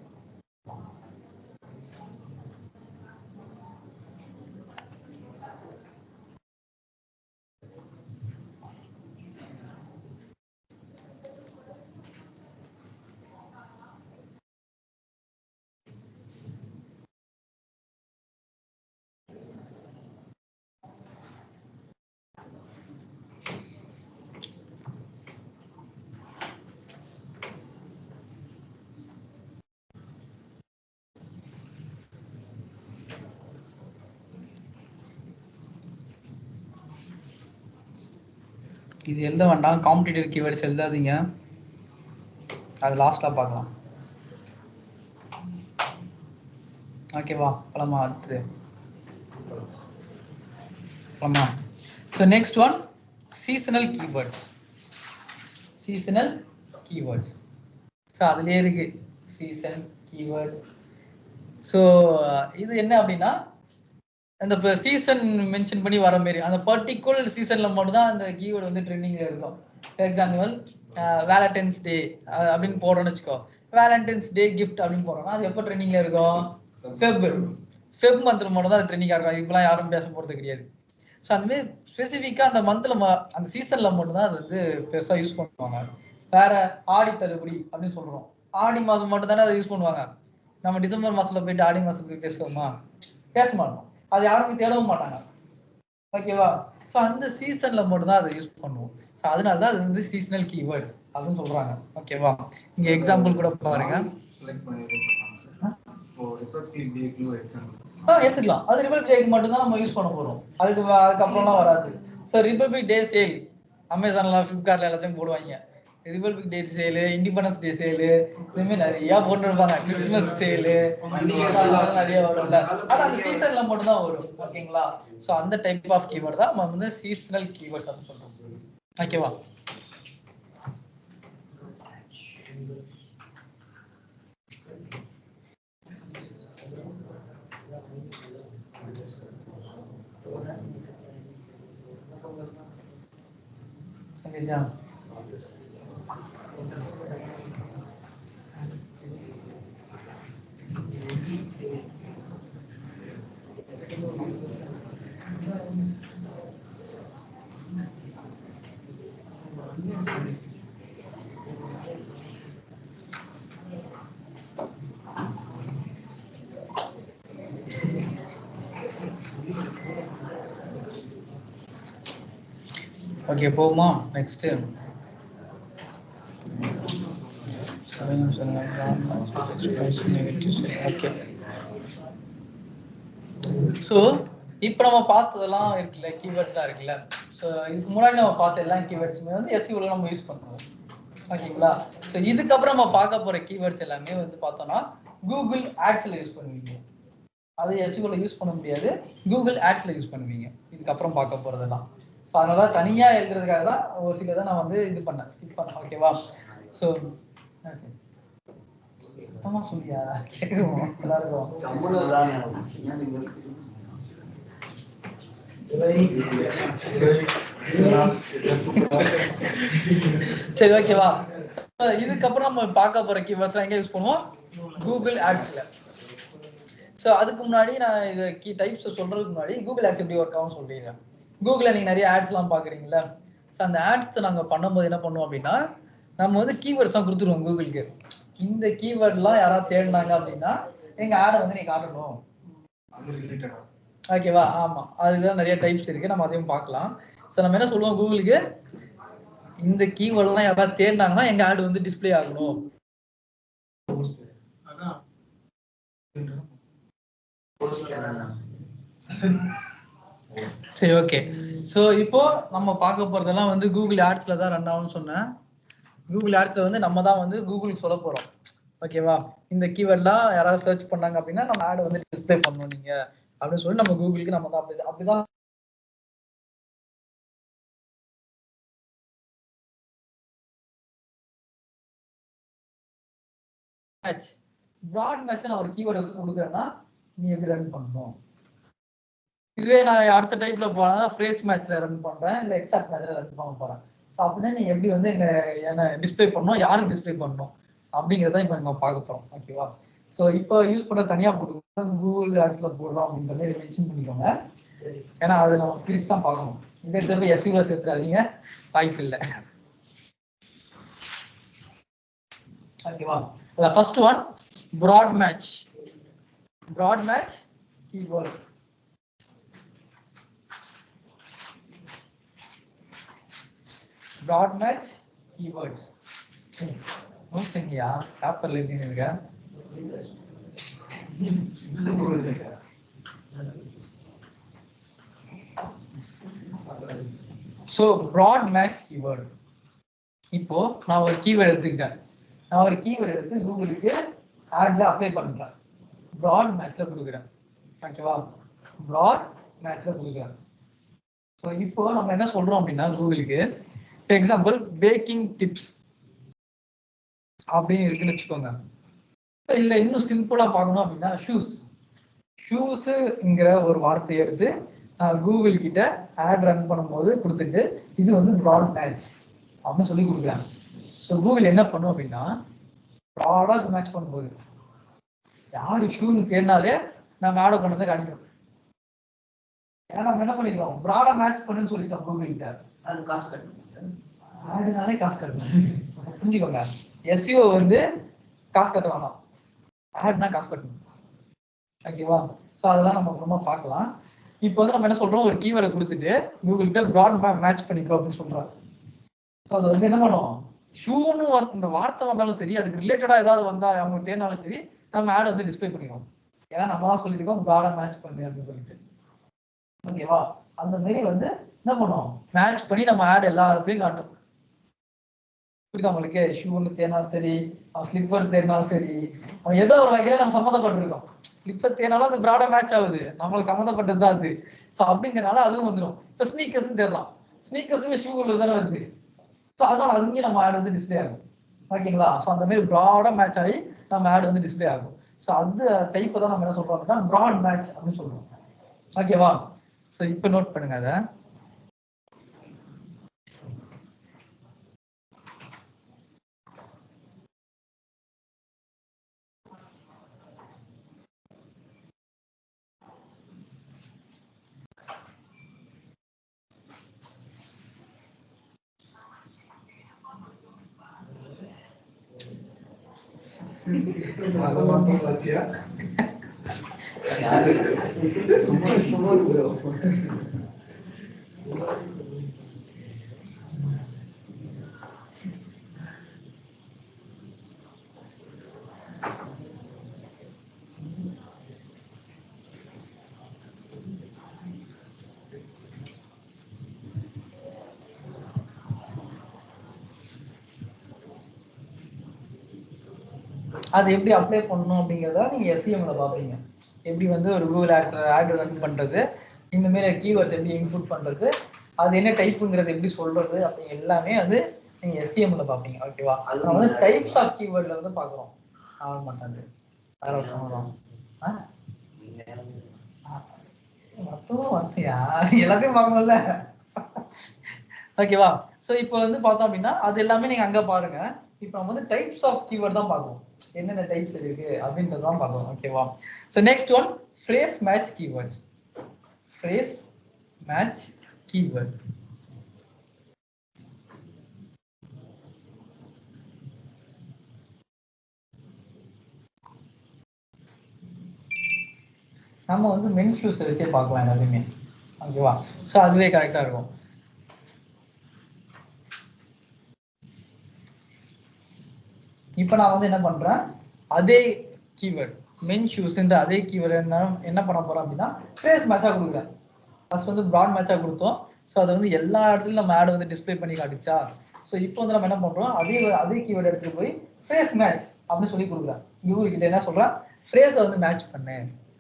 இது எழுத வேண்டாம், காம்படிட்டிவ் கீவேர்ட்ஸ் எழுதாதீங்க, அது லாஸ்ட்ல பார்க்கலாம். ஓகேவா? போலாமா? அடுத்து போலாமா? So next one, seasonal keywords. Seasonal keywords, so அதுலேயே இருக்கு சீசன் கீவேர்ட். ஸோ இது என்ன அப்படின்னா, அந்த சீசன் மென்ஷன் பண்ணி வர மாதிரி அந்த பர்டிகுலர் சீசன்ல மட்டும் தான் அந்த கீவேர்டு வந்து ட்ரெண்டிங்ல இருக்கும். ஃபார் எக்ஸாம்பிள் வேலண்டைன்ஸ் டே அப்படின்னு போடுறோம்னு வச்சுக்கோ, வேலண்டைன்ஸ் டே கிஃப்ட் அப்படின்னு போடுறோம்னா அது எப்போ ட்ரெண்டிங்ல இருக்கும்? ஃபெப் மந்த்ல மட்டும் தான் அது ட்ரெண்டிங்கா இருக்கும். இப்பெல்லாம் யாரும் பேச போறது கிடையாது. ஸோ அந்த மாதிரி ஸ்பெசிஃபிக்கா அந்த மந்த்ல அந்த சீசன்ல மட்டும் தான் அது வந்து பெருசா யூஸ் பண்ணுவாங்க. வேற ஆடி தள்ளுபடி அப்படின்னு சொல்றோம், ஆடி மாசம் மட்டும் தானே அதை யூஸ் பண்ணுவாங்க. நம்ம டிசம்பர் மாசத்துல போயிட்டு ஆடி மாசம் போய் பேசுவோமா? பேச மாட்டோம், அது யாருமே தேடவும் மாட்டாங்க. ஓகேவா? ஸோ அந்த சீசன்ல மட்டும் தான் அதை யூஸ் பண்ணுவோம். ஸோ அதனால தான் அது வந்து சீசனல் கீவேர்ட் அப்படின்னு சொல்றாங்க. ஓகேவா? இங்க எக்ஸாம்பிள் கூட பாருங்க. செலக்ட் பண்ணி பண்ணலாம் சார். இப்போ ரிப்பப்ளிக் டேக்கு எக்ஸாம்பிள் எடுத்துக்கலாம். அது ரிப்பப்ளிக் டேக்கு மட்டும் தான் நம்ம யூஸ் பண்ண போறோம். அதுக்கப்புறம்லாம் வராது. ஸோ ரிப்பப்ளிக் டே சேல் அமேசான்ல, ஃபிளிப்கார்ட்ல எல்லாத்தையும் போடுவாங்க. ரிப்பப்ளிக் டே சேலு, இண்டிபெண்டன்ஸ் டே சேலு, இதுமாதிரி நிறைய போட்டுருப்பாங்க. கிறிஸ்துமஸ் சேலு நிறைய வரும்ல. ஆனா அந்த சீசன்ல மட்டும் தான் வரும். ஓகேங்களா? ஸோ அந்த டைப் ஆஃப் கீவேர்ட் தான் நம்ம வந்து சீசனல் கீவேர்ட்ஸ் அப்படின்னு சொல்றோம். ஓகேவா? சரியா? ஓகே, போகுமா? Next okay. ஸோ இப்போ நம்ம பார்த்ததெல்லாம் இருக்குல்ல, கீவேர்ட்ஸ்லாம் இருக்குல்ல. ஸோ இதுக்கு முன்னாடி நம்ம பார்த்த எல்லா கீவேர்ட்ஸுமே வந்து எஸ்இஓல நம்ம யூஸ் பண்ணுவோம். ஓகேங்களா? ஸோ இதுக்கப்புறம் நம்ம பார்க்க போற கீவேர்ட்ஸ் எல்லாமே வந்து பார்த்தோம்னா கூகுள் ஆட்ஸ்ல யூஸ் பண்ணுவீங்க. அது எஸ்இஓல யூஸ் பண்ண முடியாது, கூகுள் ஆட்ஸ்ல யூஸ் பண்ணுவீங்க இதுக்கப்புறம் பார்க்க போறதெல்லாம். ஸோ அதனால தனியா எழுதுறதுக்காக தான் ஒரு சிலதை நான் வந்து இது பண்ணேன், ஸ்கிப் பண்ணேன். ஓகேவா? ஸோ சுத்தமா சொல்லியா கேட்கும் எல்லாருக்கும். சரி, ஓகேவா? இதுக்கப்புறம் நம்ம பார்க்க போற கீவேர்ட்ஸ் எங்க யூஸ் பண்ணுவோம்? கூகுள் ஆட்ஸ்ல. ஸோ அதுக்கு முன்னாடி நான் இதை டைப்ஸ் சொல்றதுக்கு முன்னாடி கூகுள் ஆட்ஸ் எப்படி ஒர்க் ஆகும் சொல்லிடுறேன். கூகுளில் நீங்கள் நிறைய ஆட்ஸ்லாம் பார்க்குறீங்களா? ஸோ அந்த ஆட்ஸ் நாங்கள் பண்ணும்போது என்ன பண்ணுவோம் அப்படின்னா, நம்ம வந்து கீவேர்ட்ஸ் தான் கொடுத்துருவோம் கூகுளுக்கு. இந்த கீவேர்ட்லாம் யாராவது தேடினாங்க அப்படின்னா எங்கள் ஆடை வந்து நீ காட்டணும். ஓகேவா? ஆமாம், அதுதான் நிறைய டைப்ஸ் இருக்குது, நம்ம அதையும் பார்க்கலாம். ஸோ நம்ம என்ன சொல்லுவோம் கூகுளுக்கு, இந்த கீவேர்ட்லாம் யாராவது தேடினாங்கன்னா எங்கள் ஆடு வந்து டிஸ்பிளே ஆகணும். சரி, ஓகே. ஸோ இப்போ நம்ம பார்க்க போறதெல்லாம் வந்து கூகுள் ஆட்ஸ்ல தான் ரன் ஆகும்னு சொன்னேன். கூகுள் ஆட்ஸ்ல வந்து நம்ம தான் வந்து கூகுளுக்கு சொல்ல போறோம். ஓகேவா? இந்த கீவேர்ட்லாம் யாராவது சர்ச் பண்ணாங்க அப்படின்னா நம்ம ஆட் வந்து டிஸ்பிளே பண்ணணும் நீங்க அப்படின்னு சொல்லி நம்ம கூகுளுக்கு நம்ம தான் அப்படிதான் ப்ராட் மேட்ச் நான் ஒரு கீவேர்டு கொடுக்குறேன்னா நீ எப்படி ரன் பண்ணணும். இதுவே நான் அடுத்த டைப்ல போனா ஃப்ரேஸ் மேட்ச்ல ரன் பண்றேன், இல்லை எக்ஸாக்ட் மேட்ச்ல ரன் பண்ண போறேன். ஸோ அப்படின்னா நீ எப்படி வந்து என்ன டிஸ்பிளே பண்ணணும், யாருக்கு டிஸ்பிளே பண்ணணும் அப்படிங்கிறத இப்போ நம்ம பார்க்க போறோம். ஓகேவா? ஸோ இப்போ யூஸ் பண்ண தனியாக போட்டு கூகுள் ஆட்ஸ்ல போடுறோம் அப்படின்றத மென்ஷன் பண்ணிக்கோங்க. ஏன்னா அது நம்ம பிரிச்சு தான் பார்க்கணும். இதே திரும்ப எஸ்யூல சேர்த்துறாதீங்க, வாய்ப்பு இல்லை. ஓகேவா? First one broad match. Broad match keyword. Broad match keywords. ஓகேங்கயா, பேப்பர்ல எழுதிருக்க. So broad match keyword. இப்போ நான் ஒரு கீவேர்டு எடுத்துக்கிட்டேன். நான் ஒரு கீவேர்டு எடுத்து கூகுளுக்கு ஆட்ல அப்ளை பண்றேன். ப்ராட் மேட்ச்ல கொடுக்குறேன். ஓகேவா? ப்ராட் மேட்ச்ல கொடுக்குறேன். ஸோ இப்போ நம்ம என்ன சொல்றோம் அப்படின்னா கூகுளுக்கு எக்ஸாம்பிள் பேக்கிங் டிப்ஸ் அப்படின்னு இருக்குன்னு வச்சுக்கோங்க. இல்லை இன்னும் சிம்பிளா பார்க்கணும் அப்படின்னா ஷூஸுங்கிற ஒரு வார்த்தையை எடுத்து கூகுள் கிட்ட ஆட் ரன் பண்ணும்போது கொடுத்துட்டு இது வந்து ப்ராட் மேட்ச் அப்படின்னு சொல்லி கொடுக்குறாங்க. ஸோ கூகுள் என்ன பண்ணும் அப்படின்னா ப்ராடாக மேட்ச் பண்ணும்போது யாரு ஷூன்னு தேடினாலே நம்ம ஆடை கொண்டு வந்து காணிக்கிறோம். ஏன்னா நம்ம என்ன பண்ணிக்கிறோம், ப்ராடா மேட்ச் பண்ணுன்னு சொல்லிட்டோம் கூகுள் கிட்ட. அது காசு கட்டணும், ஆடுனாலே காசு கட்டணும். புரிஞ்சுக்கோங்க, எஸ்இஓ வந்து காசு கட்ட வேணாம், ஆட்னா காசு கட்டணும். ஓகேவா? ஸோ அதெல்லாம் நம்ம அப்புறமா பார்க்கலாம். இப்போ வந்து நம்ம என்ன சொல்றோம், ஒரு கீவேர்டை கொடுத்துட்டு கூகுள் கிட்ட ப்ராட் மேட்ச் பண்ணிக்கோ அப்படின்னு சொல்றோம். ஸோ அது வந்து என்ன பண்ணும், ஷூன்னு இந்த வார்த்தை வந்தாலும் சரி, அதுக்கு ரிலேட்டடா ஏதாவது வந்தா அவங்க தேர்னாலும் சரி, நம்ம ஆட் வந்து டிஸ்பிளே பண்ணிடுவோம். ஏன்னா நம்ம தான் சொல்லியிருக்கோம் ப்ராடா மேட்ச் பண்ணு அப்படின்னு சொல்லிட்டு. ஓகேவா? அந்த மாதிரி வந்து என்ன பண்ணுவோம், மேட்ச் பண்ணி நம்ம ஆட் எல்லாத்தையும் காட்டும். புரியுதா உங்களுக்கு? ஷூன்னு தேர்னாலும் சரி, ஸ்லிப்பர் தேர்னாலும் சரி, அவன் ஏதோ ஒரு வகையில நம்ம சம்மந்தப்பட்டிருக்கோம். ஸ்லிப்பர் தேர்னாலும் அது ப்ராடா மேட்ச் ஆகுது, நம்மளுக்கு சம்மந்தப்பட்டது தான் அது. ஸோ அப்படிங்கிறனால அதுவும் வந்துடும். இப்போ ஸ்னீக்கர்ஸ்ன்னு தேடலாம், ஸ்னீக்கர்ஸுமே ஷூக்குள்ள தானே வருது. ஸோ அதனால அதுங்கேயும் நம்ம ஆட் வந்து டிஸ்பிளே ஆகும். ஓகேங்களா? ஸோ அந்த மாதிரி ப்ராடா மேட்ச் ஆகி நம்ம ஆட் வந்து டிஸ்பிளே ஆகும். ஸோ அந்த டைப்பை தான் நம்ம என்ன சொல்றோம் அப்படின்னா ப்ராட் மேட்ச் அப்படின்னு சொல்றோம். ஓகேவா? ஸோ இப்போ நோட் பண்ணுங்க அதை. அது எப்படி அப்ளை பண்ணணும் அப்படிங்கிறத நீங்க எஸ்இஎம்ல பார்ப்பீங்க. எப்படி வந்து ஒரு கூகுள் ஆட்ஸ்ல ஆட் ரன் பண்றது, இந்த மாதிரி கீவேர்ட்ஸ் எப்படி இன்புட் பண்றது, அது என்ன டைப்புங்கிறது எப்படி சொல்றது, அப்படி எல்லாமே வந்து நீங்க எஸ்இஎம்ல பார்ப்பீங்க. ஓகேவா? நம்ம வந்து டைப்ஸ் ஆஃப் கீவேர்ட்ல வந்து பார்க்குறோம். ஆக மாட்டாங்க வேற ஒருத்தவங்க எல்லாத்தையும் பார்க்கணும்ல. ஓகேவா? ஸோ இப்போ வந்து பார்த்தோம் அப்படின்னா அது எல்லாமே நீங்க அங்க பாருங்க. இப்போ நம்ம வந்து டைப்ஸ் ஆஃப் கீவேர்ட் தான் பார்க்கணும், என்னென்ன டைப்ஸ் இருக்கு அப்படின்றது தான் பார்க்கணும். ஓகேவா? So next one phrase match keywords. Phrase match keyword. நம்ம வந்து மென் ஷூஸை வச்சே பார்க்கலாம் எல்லாத்தையுமே. ஓகேவா? ஸோ அதுவே கரெக்டாக இருக்கும். இப்போ நான் வந்து என்ன பண்றேன், அதே கீவேர்ட் மென் ஷூஸ்ன்ற அதே கீவேர்ட் என்ன பண்ண போறோம் அப்படின்னா ஃப்ரேஸ் மேட்சாக கொடுக்குறேன். ஃபர்ஸ்ட் வந்து ப்ராட் மேட்சாக கொடுத்தோம். ஸோ அதை வந்து எல்லா இடத்துலையும் நம்ம ஆட் வந்து டிஸ்பிளே பண்ணி காட்டுச்சா. ஸோ இப்போ வந்து நம்ம என்ன பண்றோம், அதே கீவேர்ட் எடுத்துட்டு போய் ஃப்ரேஸ் மேட்ச் அப்படின்னு சொல்லி கொடுக்குறேன். கூகுள் கிட்ட என்ன சொல்றேன், ஃப்ரேஸை வந்து மேட்ச் பண்ணு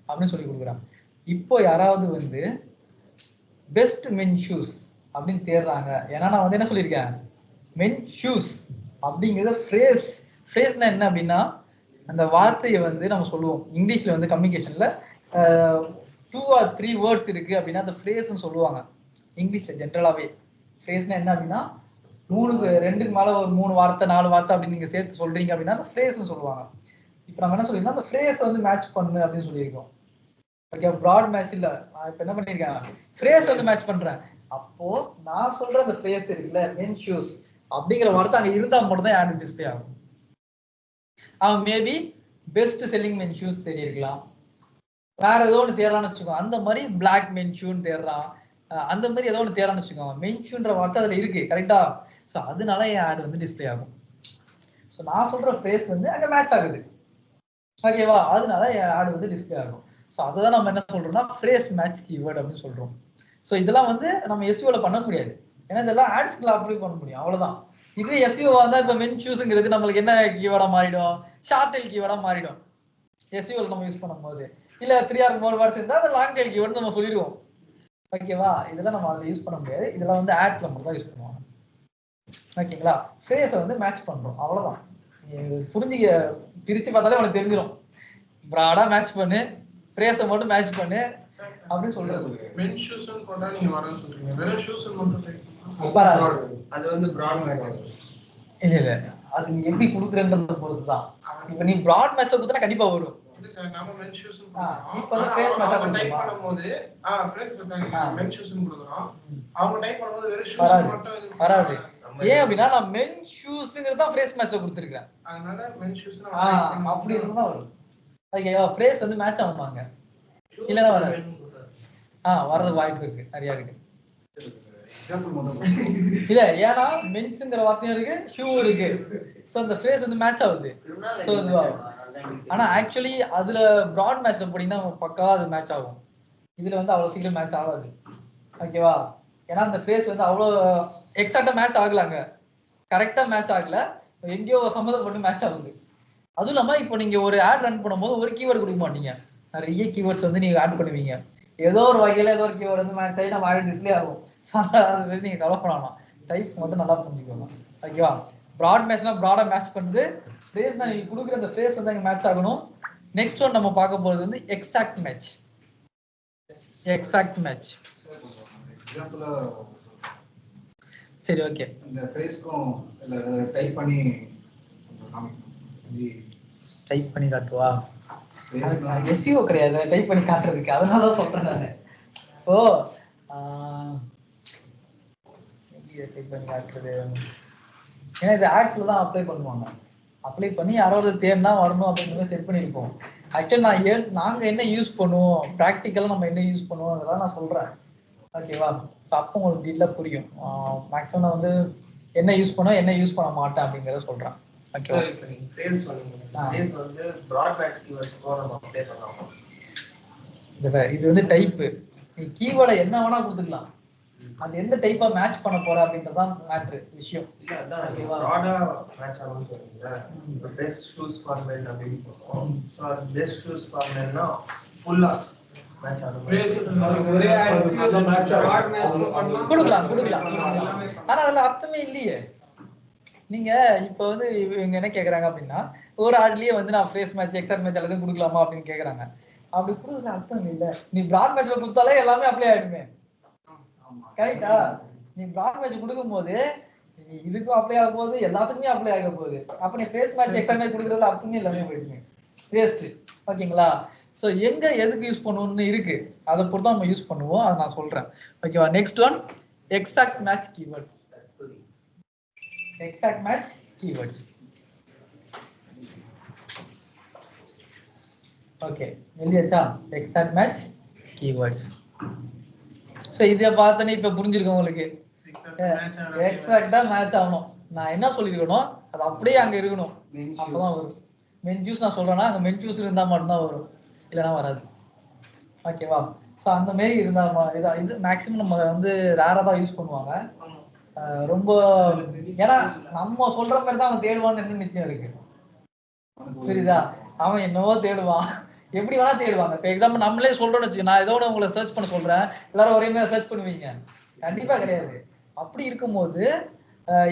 அப்படின்னு சொல்லி கொடுக்குறேன். இப்போ யாராவது வந்து பெஸ்ட் மென் ஷூஸ் அப்படின்னு தேடுறாங்க, ஏன்னா நான் வந்து என்ன சொல்லியிருக்கேன், மென் ஷூஸ் அப்படிங்கிறத ஃப்ரேஸ்னா என்ன அப்படின்னா அந்த வார்த்தையை வந்து நம்ம சொல்லுவோம். இங்கிலீஷ்ல வந்து கம்யூனிகேஷன்ல 2 or 3 வேர்ட்ஸ் இருக்கு அப்படின்னா அந்த ஃப்ரேஸ்ன்னு சொல்லுவாங்க. இங்கிலீஷ்ல ஜென்ரலாவே ஃப்ரேஸ்னா என்ன அப்படின்னா 2க்கு மேல ஒரு 3 வார்த்தை 4 வார்த்தை அப்படின்னு நீங்க சேர்த்து சொல்றீங்க அப்படின்னா அந்த ஃப்ரேஸ்ன்னு சொல்லுவாங்க. இப்போ நம்ம என்ன சொல்லிருக்கோம், அந்த ஃப்ரேஸை வந்து மேட்ச் பண்ணு அப்படின்னு சொல்லியிருக்கோம். ஓகே, ப்ராட் மேட்ச் இல்ல, நான் இப்போ என்ன பண்ணிருக்கேன், ஃப்ரேஸ் வந்து மேட்ச் பண்றேன். அப்போ நான் சொல்ற அந்த ஃப்ரேஸ் இருக்குல்ல மென் ஷூஸ் அப்படிங்கிற வார்த்தை அங்க இருந்தா மட்டும் தான் ஆட் டிஸ்பிளே ஆகும். அவன் மேபி பெஸ்ட் செல்லிங் மென் ஷூஸ் தேடி இருக்கலாம், வேற ஏதோ ஒன்று தேடுறான்னு வச்சுக்கோ, அந்த மாதிரி பிளாக் மென் ஷூன்னு தேடுறான், அந்த மாதிரி ஏதோ ஒன்று தேடுறான்னு வச்சுக்கோ, மென் ஷூன்ற வார்த்தை அதுல இருக்கு கரெக்டா. ஸோ அதனால என் ஆட் வந்து டிஸ்பிளே ஆகும். ஸோ நான் சொல்ற ஃப்ரேஸ் வந்து அங்க மேட்ச் ஆகுது. ஓகேவா? அதனால என் ஆட் வந்து டிஸ்பிளே ஆகும். ஸோ அதுதான் நம்ம என்ன சொல்றோம்னா ஃப்ரேஸ் மேட்ச் கீவேர்ட் அப்படின்னு சொல்றோம். ஸோ இதெல்லாம் வந்து நம்ம எஸ்இஓல பண்ண முடியாது, ஏன்னா இதெல்லாம் ஆட்ஸ்ல அப்ளை பண்ண முடியும், அவ்வளவுதான். இது எஸ்இஓ வந்தா இப்ப மென் ஷூஸ்ங்கிறது நம்மளுக்கு என்ன கீவேர்டா மாறிடும், ஷார்ட் டெயில் கீவேர்டா மாறிடும் எஸ்இஓல நம்ம யூஸ் பண்ணும்போது. இல்ல 3 or 4 வேர்ட்ஸ் இருந்தா அது லாங் டெயில் கீவேர்ட் நம்ம சொல்லிடுவோம். ஓகேவா? இதெல்லாம் நம்ம அதுல யூஸ் பண்ண முடியாது, இதெல்லாம் வந்து ஆட்ஸ்ல மட்டும் தான் யூஸ் பண்ணுவாங்க. ஓகேங்களா? ஃபேஸை வந்து மேட்ச் பண்றோம், அவ்வளவுதான். புரிஞ்சுக்க, பிரிச்சு பார்த்தாலே உனக்கு தெரிஞ்சிடும். ப்ராடா மேட்ச் பண்ணு, ஃப்ரேஸை மட்டும் மேட்ச் பண்ணு அப்படின்னு சொல்றது. மென் ஷூஸ்னு போட்டா நீங்க வரேன்னு சொல்றீங்க, வெறும் ஷூஸ்னு மட்டும் டைப் அது வந்து ப்ராட் மேட்ச். இல்ல அது நீ எப்படி கொடுக்குறேன்றத பொறுத்து தான். இப்போ நீ ப்ராட் மேட்ச் கொடுத்தா கண்டிப்பா வரும். சார் நாம மென் ஷூஸ்னு இப்போ ஃப்ரேஸ் மேட்ச் டைப் பண்ணும்போது ஃப்ரேஸ் கொடுத்தாங்க மென் ஷூஸ்னு கொடுக்குறோம், அவங்க டைப் பண்ணும்போது வெறும் ஷூஸ் மட்டும் வராது. ஏன் அப்படின்னா நான் மென் ஷூஸ்ங்கிறது தான் ஃப்ரேஸ் மேட்ச்ல கொடுத்துருக்கேன், அதனால மென் ஷூஸ்னு அப்படி இருந்தா வரும். ஓகேவா? ஃப்ரேஸ் வந்து மேட்ச் ஆகுமாங்க, இல்லைன்னா வராது. வரதுக்கு வாய்ப்பு இருக்கு, நிறைய இருக்கு. எக்ஸாம்பிள் மட்டும் இல்ல, ஏன்னா மென்ஸ்ங்கிற வார்த்தையும் இருக்கு, ஷூ இருக்கு. ஸோ அந்த ஃப்ரேஸ் வந்து மேட்ச் ஆகுது. ஸோ ஆனா ஆக்சுவலி அதுல ப்ராட் மேட்ச்ல போனீங்கன்னா பக்காவா அது மேட்ச் ஆகும். இதுல வந்து அவ்வளவு சீக்கிரம் மேட்ச் ஆகாது. ஓகேவா? ஏன்னா அந்த ஃப்ரேஸ் வந்து அவ்வளோ எக்ஸாக்டா மேட்ச் ஆகலாங்க, கரெக்டா மேட்ச் ஆகல, எங்கேயோ சம்மந்தப்பட்டு மேட்ச் ஆகுது. அதுவும் இல்லாம இப்போ நீங்க ஒரு ஆட் ரன் பண்ணும்போது ஒரு கீவேர்டு கொடுக்க மாட்டீங்க, நிறைய கீவேர்ட்ஸ் வந்து நீங்க ஆட் பண்ணுவீங்க. ஏதோ ஒரு வகையில ஏதோ ஒரு கீவேர்டு வந்து மேட்ச் ஆகி நம்ம ஆட் டிஸ்பிளே ஆகும். அது வந்து நீங்க கவர் பண்ணலாம். டைப்ஸ் மட்டும் நல்லா புரிஞ்சுக்கோங்க. ஓகேவா? ப்ராட் மேட்ச்னா ப்ராடா மேட்ச் பண்ணுது, ஃப்ரேஸ் நான் நீங்க கொடுக்குற அந்த ஃப்ரேஸ் வந்து அங்கே மேட்ச் ஆகணும். நெக்ஸ்ட் ஒன் நம்ம பார்க்க போகிறது வந்து எக்ஸாக்ட் மேட்ச். எக்ஸாக்ட் மேட்ச் எக்ஸாம்பிளா சரி, ஓகே. இந்த ஃப்ரேஸ்க்கும் இல்ல டைப் பண்ணி காட்டுவா? எஸ்இஓ கிடையாது, டைப் பண்ணி காட்டுறதுக்கு. அதனால தான் சொல்றேன் நான். ஓ டைப் பண்ணி காட்டுறது, ஏன்னா இது ஆட்ஸ்ல தான் அப்ளை பண்ணுவாங்க. அப்ளை பண்ணி யாராவது தேடினா வரணும் அப்படின்ற செட் பண்ணியிருப்போம். ஆக்சுவலி நாங்கள் என்ன யூஸ் பண்ணுவோம், ப்ராக்டிக்கலாக நம்ம என்ன யூஸ் பண்ணுவோம் அதெல்லாம் நான் சொல்கிறேன். ஓகேவா? ஸோ அப்போ உங்களுக்கு டீட்டெயிலாக புரியும். மேக்ஸிமம் நான் வந்து என்ன யூஸ் பண்ணுவோம் என்ன யூஸ் பண்ண மாட்டேன் அப்படிங்கிறத சொல்கிறேன். ஓகேவா? இது வந்து டைப்பு. நீ கீவேர்டை என்ன வேணா கொடுத்துக்கலாம், அது எந்த டைப்பா மேட்ச் பண்ண போற அப்படின்றதான் மேட்ரு விஷயம். இல்ல அதான் ப்ராடா மேட்ச் ஆகும்னு சொல்றீங்க. இப்போ பெஸ்ட் ஷூஸ் ஃபார் மென் அப்படின்னு போறோம். சோ அது பெஸ்ட் ஷூஸ் ஃபார் மென்னா ஃபுல்லா மேட்ச் ஆகும். ஒரே ஆட் மேட்ச் ஆகும். கொடுக்கலாம். ஆனா அதுல அர்த்தமே இல்லையே. நீங்க இப்போ வந்து இவங்க என்ன கேக்குறாங்க அப்படின்னா, ஒரு ஆட்லயே வந்து நான் ஃப்ரேஸ் மேட்ச் எக்ஸாக்ட் மேட்ச் எல்லாத்தையும் கொடுக்கலாமா அப்படின்னு கேக்குறாங்க. அப்படி கொடுக்குற அர்த்தம் இல்லை. நீ பிராட் மேட்ச்ல கொடுத்தாலே எல்லாமே அப்ளை ஆயிடுமே. கரெக்டா? நீ பிராட் மேட்ச் கொடுக்கும் போது இதுக்கும் அப்ளை ஆக போகுது, எல்லாத்துக்குமே அப்ளை ஆக போகுது. அப்ப நீ ஃபேஸ் மேட்ச் எக்ஸாக்ட் மேட்ச் கொடுக்கறதுல அர்த்தமே எல்லாமே போயிடுச்சு, வேஸ்ட். ஓகேங்களா? ஸோ எங்க எதுக்கு யூஸ் பண்ணுவோம்னு இருக்கு, அதை பொறுத்து தான் நம்ம யூஸ் பண்ணுவோம். அதை நான் சொல்றேன். ஓகேவா? Next one exact match keywords. Exact match keywords. Okay, எழுதியாச்சா? Exact match keywords. ஸோ இதை பார்த்தோன்னே இப்போ புரிஞ்சிருக்கோம் உங்களுக்கு. எக்ஸாக்டா மேட்ச் ஆகணும். நான் என்ன சொல்லியிருக்கணும் அது அப்படியே அங்கே இருக்கணும், அப்போதான் வரும். மென் ஜூஸ் நான் சொல்றேன்னா அங்கே மென் ஜூஸ் இருந்தால் மட்டும்தான் வரும், இல்லைன்னா வராது. ஓகேவா? ஸோ அந்த மாரி இருந்தால் இது மேக்ஸிமம் நம்ம வந்து ரேராக தான் யூஸ் பண்ணுவாங்க. ரொம்ப ஏன்னா நம்ம சொல்ற மாதிரி தான் அவன் தேடுவான்னு என்ன நிச்சயம் இருக்கு, புரியுதா? அவன் என்னவோ தேடுவான், எப்படி வேணா தேடுவாங்க. இப்போ எக்ஸாம்பிள் நம்மளே சொல்றோம்னு வச்சுக்கோங்க, நான் ஏதோ உங்களை சர்ச் பண்ண சொல்றேன், எல்லாரும் ஒரே மாதிரி சர்ச் பண்ணுவீங்க? கண்டிப்பா கிடையாது. அப்படி இருக்கும்போது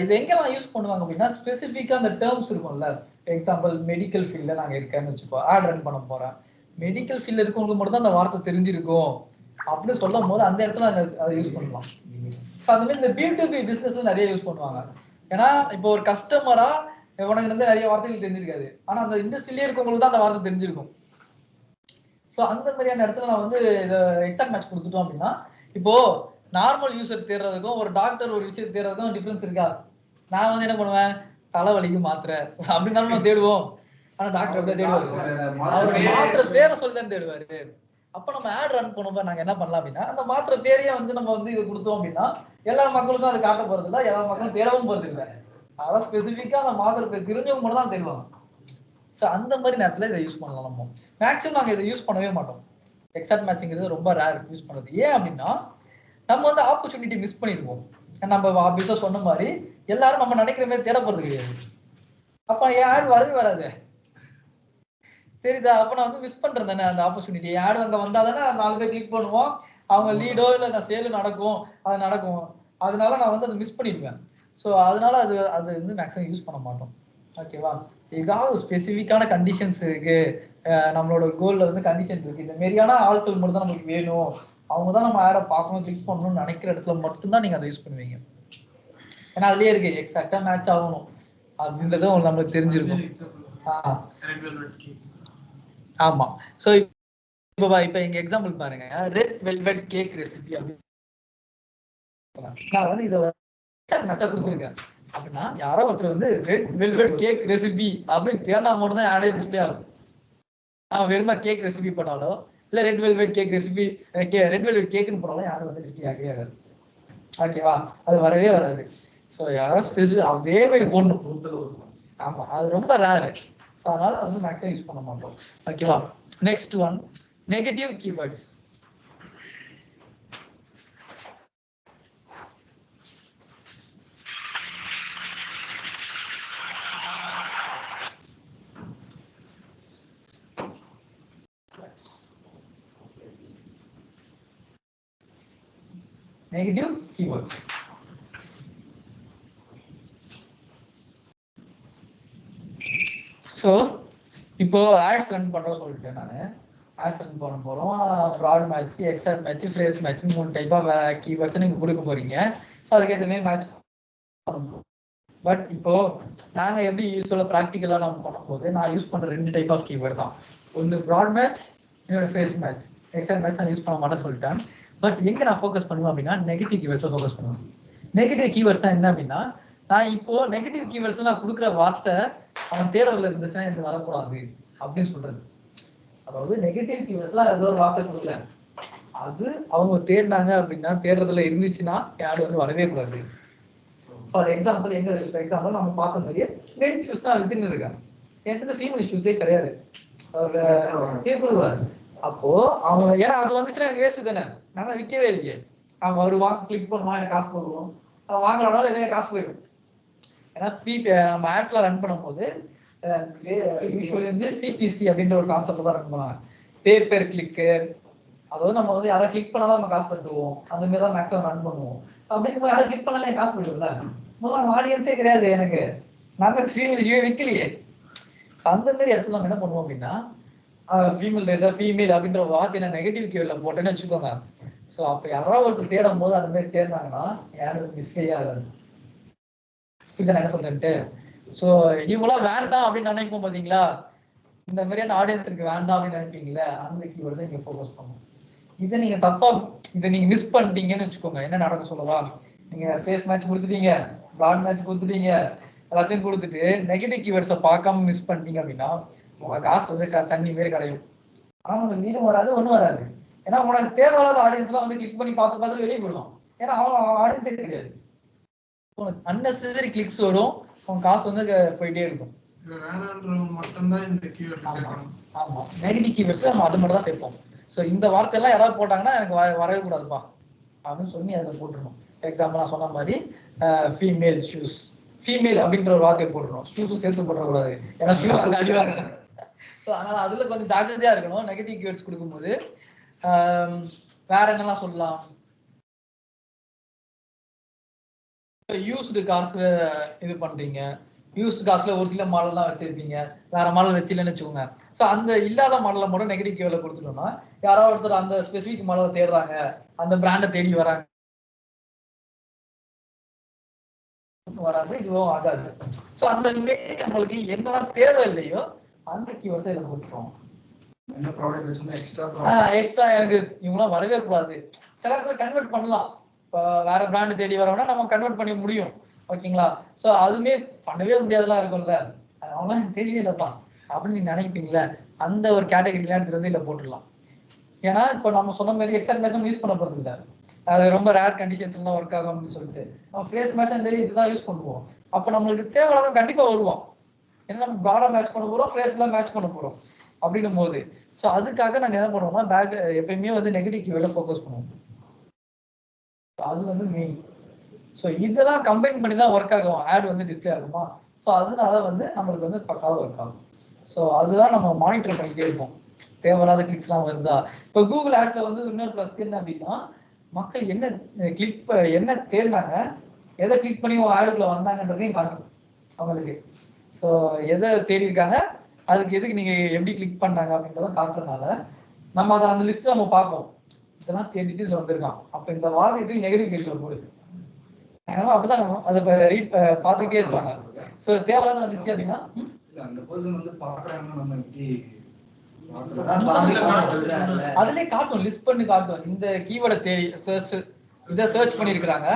இது எங்கெல்லாம் யூஸ் பண்ணுவாங்க அப்படின்னா, ஸ்பெசிஃபிக்கா அந்த டேர்ம்ஸ் இருக்கும்ல. எக்ஸாம்பிள் மெடிக்கல் ஃபீல்ட்ல நாங்க இருக்கேன்னு வச்சுப்போ, ஆட் ரன் பண்ண போறேன், மெடிக்கல் ஃபீல்ட்ல இருக்கவங்களுக்கு மட்டும் தான் அந்த வார்த்தை தெரிஞ்சிருக்கும் அப்படி சொல்லும் போது அந்த இடத்துல அதை யூஸ் பண்ணலாம். ஸோ அந்த மாதிரி இந்த B2B பிசினஸ்ல நிறைய யூஸ் பண்ணுவாங்க. ஏன்னா இப்போ ஒரு கஸ்டமரா உனக்கு வந்து நிறைய வார்த்தைகள் தெரிஞ்சிருக்காது, ஆனா அந்த இண்டஸ்ட்ரியிலே இருக்கவங்களுக்கு தான் அந்த வார்த்தை தெரிஞ்சிருக்கும். ஸோ அந்த மாதிரியான இடத்துல நான் வந்து இதை எக்ஸாக்ட் மேட்ச் கொடுத்துட்டோம் அப்படின்னா, இப்போ நார்மல் யூசர் தேடுறதுக்கும் ஒரு டாக்டர் ஒரு விஷயம் தேடுறதுக்கும் டிஃபரன்ஸ் இருக்கா? நான் வந்து என்ன பண்ணுவேன், தலைவலிக்கு மாத்திரை அப்படின்னாலும் நம்ம தேடுவோம். ஆனா டாக்டர் அப்படியே தேடுவாரு, அவர் மாத்திரை பேரை சொல்லி தான் தேடுவாரு. அப்ப நம்ம ஆட் ரன் பண்ணும்போது நாங்க என்ன பண்ணலாம் அப்படின்னா, அந்த மாத்திரை பேரையே வந்து நம்ம வந்து இது கொடுத்தோம் அப்படின்னா எல்லா மக்களுக்கும் அது காட்ட போறது இல்லை, எல்லா மக்களும் தேடவும் போறது இல்லை. அதான் ஸ்பெசிஃபிக்கா அந்த மாத்திரை பேர் தெரிஞ்சவங்க மட்டும் தான் தேடுவாங்க. ஸோ அந்த மாதிரி நேரத்தில் இதை யூஸ் பண்ணலாம். நம்ம மேக்ஸிமம் நாங்கள் இதை யூஸ் பண்ணவே மாட்டோம். எக்ஸாக்ட் மேட்சிங்கிறது ரொம்ப ரேர் யூஸ் பண்ணுறது. ஏன் அப்படின்னா நம்ம வந்து ஆப்பர்ச்சுனிட்டி மிஸ் பண்ணிடுவோம். நம்ம ஆப்வியஸாக சொன்ன மாதிரி எல்லாரும் நம்ம நினைக்கிற மாதிரி தேட போகிறது கிடையாது. அப்போ ஆட் வரவே வராது, தெரியுதா? அப்போ நான் வந்து மிஸ் பண்ணுறேன் தானே அந்த ஆப்பர்ச்சுனிட்டி. ஆட் அங்கே வந்தால் தானே 4 பேர் கிளிக் பண்ணுவோம், அவங்க லீடோ இல்லை நான் சேலும் நடக்கும், அது நடக்கும். அதனால நான் வந்து அதை மிஸ் பண்ணிடுவேன். ஸோ அதனால அது வந்து மேக்ஸிமம் யூஸ் பண்ண மாட்டோம். ஓகேவா? ஏதாவது ஸ்பெசிஃபிக்கான கண்டிஷன்ஸ் இருக்கு, நம்மளோட கோல்ல வந்து கண்டிஷன் இருக்கு, இந்த மாரியான ஆட்கள் மட்டும் தான் நமக்கு வேணும், அவங்க தான் நம்ம ஆடை பார்க்கணும் கிளிக் பண்ணணும்னு நினைக்கிற இடத்துல மட்டும்தான் நீங்க அதை யூஸ் பண்ணுவீங்க. ஏன்னா அதுலயே இருக்கு எக்ஸாக்டா மேட்ச் ஆகணும் அப்படின்றதும் நம்மளுக்கு தெரிஞ்சிருக்கும். ஆமா. ஸோ இப்போ எங்க எக்ஸாம்பிள் பாருங்க, ரெட் வெல்வெட் கேக் ரெசிபி அப்படின்னு நான் வந்து இதை மேட்சா கொடுத்துருக்கேன் அப்படின்னா, யாரோ ஒருத்தர் வந்து ரெட் வெல்வெட் கேக் ரெசிபி அப்படின்னு தேர்னா மட்டும் தான் ஆடே டிஸ்பிளே ஆகும். வெறுமா கேக் ரெசிபி போட்டாலோ இல்லை red velvet cake recipe red velvet கேக்குன்னு போட்டாலும் யாரும் வந்து டிஸ்பிளே ஆகவே ஆகாது. ஓகேவா? அது வரவே வராது. ஸோ யாராவது ஸ்பெசிஃபிக் அதே மாதிரி போடணும். ஆமா, அது ரொம்ப ரேர். ஸோ அதனால வந்து மேக்ஸிமம் யூஸ் பண்ண மாட்டோம். ஓகேவா? Next one, negative keywords. Negative keywords. So இப்போ ஆட்ஸ் ரன் பண்ணுறோம் சொல்லிட்டேன் நான். ஆட்ஸ் ரன் பண்ண போகிறோம். Broad match, exact match, phrase match, 3 type of keywords நீங்கள் கொடுக்க போறீங்க. ஸோ அதுக்கேற்ற மாதிரி மேட்ச் பண்ணணும். பட் இப்போ நாங்கள் எப்படி யூஸ்வலாக ப்ராக்டிக்கலாக நம்ம பண்ணும்போது நான் யூஸ் பண்ணுற 2 டைப் ஆஃப் கீவேர்ட் தான். ஒன்று ப்ராட் மேட்ச், இன்னொரு ஃபேஸ் மேட்ச். எக்ஸாக்ட் மேட்ச் நான் யூஸ் பண்ண மாட்டேன் சொல்லிட்டேன். பட் எங்கே நான் ஃபோக்கஸ் பண்ணுவேன் அப்படின்னா நெகட்டிவ் கீவேர்ட்ஸில் ஃபோக்கஸ் பண்ணுவேன். நெகட்டிவ் கீவேர்ட்ஸ் தான் என்ன அப்படின்னா, நான் இப்போ நெகட்டிவ் கீவேர்ட்ஸ் நான் கொடுக்குற வார்த்தை அவன் தேடுறதுல இருந்துச்சுன்னா எனக்கு வரக்கூடாது அப்படின்னு சொல்றது. அதாவது நெகட்டிவ் கீவேர்ட்ஸ்லாம் ஏதோ ஒரு வார்த்தை கொடுக்கல, அது அவங்க தேடினாங்க அப்படின்னா தேடுறதுல இருந்துச்சுன்னா யாரும் வந்து வரவே கூடாது. ஃபார் எக்ஸாம்பிள் எக்ஸாம்பிள் நம்ம பார்த்த மாதிரியே மென் ஷூஸ் தான் வித்துன்னு இருக்காங்க. என்கிட்ட ஃபீமேல் ஷூஸே கிடையாது. கேட்கக்கூடாது. அப்போ அவங்க ஏன்னா அது வந்துச்சுன்னா எனக்கு வேஸ்ட் தானே, நான் தான் விற்கவே இல்லையே. அவன் வருவான், கிளிக் பண்ணுவான், எனக்கு காசு போடுவோம். அவன் வாங்குறதுனால எனக்கு காசு போயிடும். ஏன்னா நம்ம ஆட்ஸ்லாம் ரன் பண்ணும்போது யூஸ்வலி வந்து சிபிசி அப்படின்ற ஒரு கான்செப்ட் தான் ரன் பண்ணுவாங்க. பேப்பர் கிளிக்கு, அதாவது நம்ம வந்து யாராவது கிளிக் பண்ணாலும் நம்ம காசு கட்டுவோம். அந்த மாதிரி தான் மேக்ஸிமம் ரன் பண்ணுவோம். அப்படிங்கும்போது யாரும் கிளிக் பண்ணாலும் எனக்கு காசு போயிடும்ல. முதல்ல ஆடியன்ஸே கிடையாது எனக்கு, நான் தான் ஃபீமேல் விற்கலையே. அந்த மாதிரி இடத்துல நம்ம என்ன பண்ணுவோம் அப்படின்னா ஃபீமேல் அப்படின்ற வார்த்தை நான் நெகட்டிவ் கீவேர்ட்ல போட்டேன்னு வச்சுக்கோங்க. ஸோ அப்போ யாராவது ஒருத்தர் தேடும் போது அந்த மாதிரி தேடினாங்கன்னா யாரும் மிஸ்டேக்கே ஆகாது. இதுதான் என்ன சொல்றேன்ட்டு. ஸோ இவங்களாம் வேண்டாம் அப்படின்னு நினைப்போம் பார்த்தீங்களா, இந்த மாதிரியான ஆடியன்ஸுக்கு வேண்டாம் அப்படின்னு நினைப்பீங்களா, அந்த கீவேர்ட்ஸை நீங்க ஃபோக்கஸ் பண்ணணும். இதை நீங்க தப்பா நீங்க மிஸ் பண்ணிட்டீங்கன்னு வச்சுக்கோங்க, என்ன நடக்கும் சொல்லவா? நீங்க ஃபேஸ் மேட்ச் கொடுத்துட்டீங்க, ப்ராட் மேட்ச் கொடுத்துட்டீங்க, எல்லாத்தையும் கொடுத்துட்டு நெகட்டிவ் கீவேர்ட்ஸை பார்க்காம மிஸ் பண்ணிட்டீங்க அப்படின்னா உங்க காசு வந்து தண்ணி மாரி கரையும். ஆனா உங்களுக்கு நீடும் வராது, ஒன்றும் வராது. ஏன்னா உனக்கு தேவையில்லாத ஆடியன்ஸ்லாம் வந்து கிளிக் பண்ணி பார்த்து வெளியே போயிடுவான். ஏன்னா அவன் ஆடியன்ஸே கிடையாது. அன்னெசரி கிளிக்ஸ் வரும், உங்க காசு வந்து போயிட்டே இருக்கும். மட்டும்தான் இந்த கீவேர்ட் சேர்க்கணும். ஆமா, நெகட்டிவ் கீவேர்ட்ஸ் நம்ம அது மட்டும் தான் சேர்ப்போம். ஸோ இந்த வார்த்தையெல்லாம் யாராவது போட்டாங்கன்னா எனக்கு வரவே கூடாதுப்பா அப்படின்னு சொல்லி அதில் போட்டுருணும். எக்ஸாம்பிள் நான் சொன்ன மாதிரி ஃபீமேல் ஷூஸ், ஃபீமேல் அப்படின்ற ஒரு வார்த்தையை போட்டுருணும். ஷூஸும் சேர்த்து போடக்கூடாது, ஏன்னா ஷூஸ் அங்கே அடிவாங்க. ஸோ அதனால அதுல கொஞ்சம் ஜாக்கிரதையா இருக்கணும் நெகட்டிவ் கீவேர்ட்ஸ் கொடுக்கும்போது. வேற என்னெல்லாம் சொல்லலாம்? யூஸ்டு காசு இது பண்றீங்க, யூஸ்டு காசுல ஒரு சில மாடல்லாம் வச்சிருப்பீங்க, வேற மாடல் வச்சிலன்னு வச்சுக்கோங்க. ஸோ அந்த இல்லாத மாடலை மட்டும் நெகட்டிவ் கீவேர்ட்ல கொடுத்துட்டோம்னா யாராவது ஒருத்தர் அந்த ஸ்பெசிபிக் மாடலை தேடுறாங்க, அந்த பிராண்டை தேடி வராங்க, வராது, இதுவும் ஆகாது. ஸோ அந்த நம்மளுக்கு என்னெல்லாம் தேவை இல்லையோ அந்த கீவேர்ட்ஸை இதில் போட்டுருவோம். என்ன ப்ராடக்ட் வச்சுன்னா எக்ஸ்ட்ரா எனக்கு இவங்களாம் வரவே கூடாது. சில இடத்துல கன்வெர்ட் பண்ணலாம். இப்போ வேற பிராண்டு தேடி வரோம்னா நம்ம கன்வெர்ட் பண்ணி முடியும். ஓகேங்களா? ஸோ அதுவுமே பண்ணவே முடியாதெல்லாம் இருக்கும்ல, அவங்களாம் எனக்கு தெரியவே இல்லைப்பா அப்படின்னு நீங்க நினைப்பீங்களே, அந்த ஒரு கேட்டகரிலாம் எடுத்துட்டு வந்து இல்லை போட்டுடலாம். ஏன்னா இப்போ நம்ம சொன்ன மாதிரி எக்ஸாக்ட் மேட்ச் யூஸ் பண்ண போறது இல்லை, அது ரொம்ப ரேர் கண்டிஷன்ஸ்லாம் ஒர்க் ஆகும் அப்படின்னு சொல்லிட்டு நம்ம ஃபேஸ் மேட்ச் தெரியும் இதுதான் யூஸ் பண்ணுவோம். அப்போ நம்மளுக்கு தேவையான கண்டிப்பா வருவோம். ஏன்னா நம்ம ப்ராடா மேட்ச் பண்ண போறோம், ஃபேஸ்லாம் மேட்ச் பண்ண போறோம் அப்படின்னும் போது. ஸோ அதுக்காக நாங்கள் என்ன பண்ணுவோம்னா பேக் எப்பயுமே வந்து நெகட்டிவ் கீவேர்ட்ல ஃபோக்கஸ் பண்ணுவோம். அது வந்து மெயின். ஸோ இதெல்லாம் கம்பைன் பண்ணி தான் ஒர்க் ஆகும், ஆட் வந்து டிஸ்பிளே ஆகுமா. ஸோ அதனால வந்து நம்மளுக்கு வந்து பக்காவாக ஒர்க் ஆகும். ஸோ அதுதான் நம்ம மானிட்டர் பண்ணிக்கிட்டே இருப்போம், தேவையில்லாத கிளிக்ஸ்லாம் வருதா. இப்போ கூகுள் ஆட்ஸ்ல வந்து இன்னொரு ப்ளஸ் என்ன அப்படின்னா, மக்கள் என்ன தேடினாங்க, எதை கிளிக் பண்ணி ஆடுக்குள்ள வந்தாங்கன்றதையும் காட்டும் அவங்களுக்கு. ஸோ எதை தேடி இருக்காங்க, அதுக்கு எதுக்கு நீங்க எப்படி கிளிக் பண்ணாங்க அப்படின்றத காட்டுறதுனால நம்ம அதை அந்த லிஸ்ட் நம்ம பார்ப்போம், இதெல்லாம் தேடிட்டு இதுல வந்திருக்கான், அப்ப இந்த வார்த்தைக்கு நெகட்டிவ் கேள்வி போடுது. அப்படிதான் அதை ரீட் பார்த்துக்கிட்டே இருப்பாங்க. ஸோ தேவையில்லாத வந்துச்சு அப்படின்னா அந்த பர்சன் வந்து பாக்குறாங்கன்னா நம்ம எப்படி அதுலயே காட்டும், லிஸ்ட் பண்ணி காட்டும். இந்த கீவேர்டை தேடி சர்ச் பண்ணிருக்காங்க,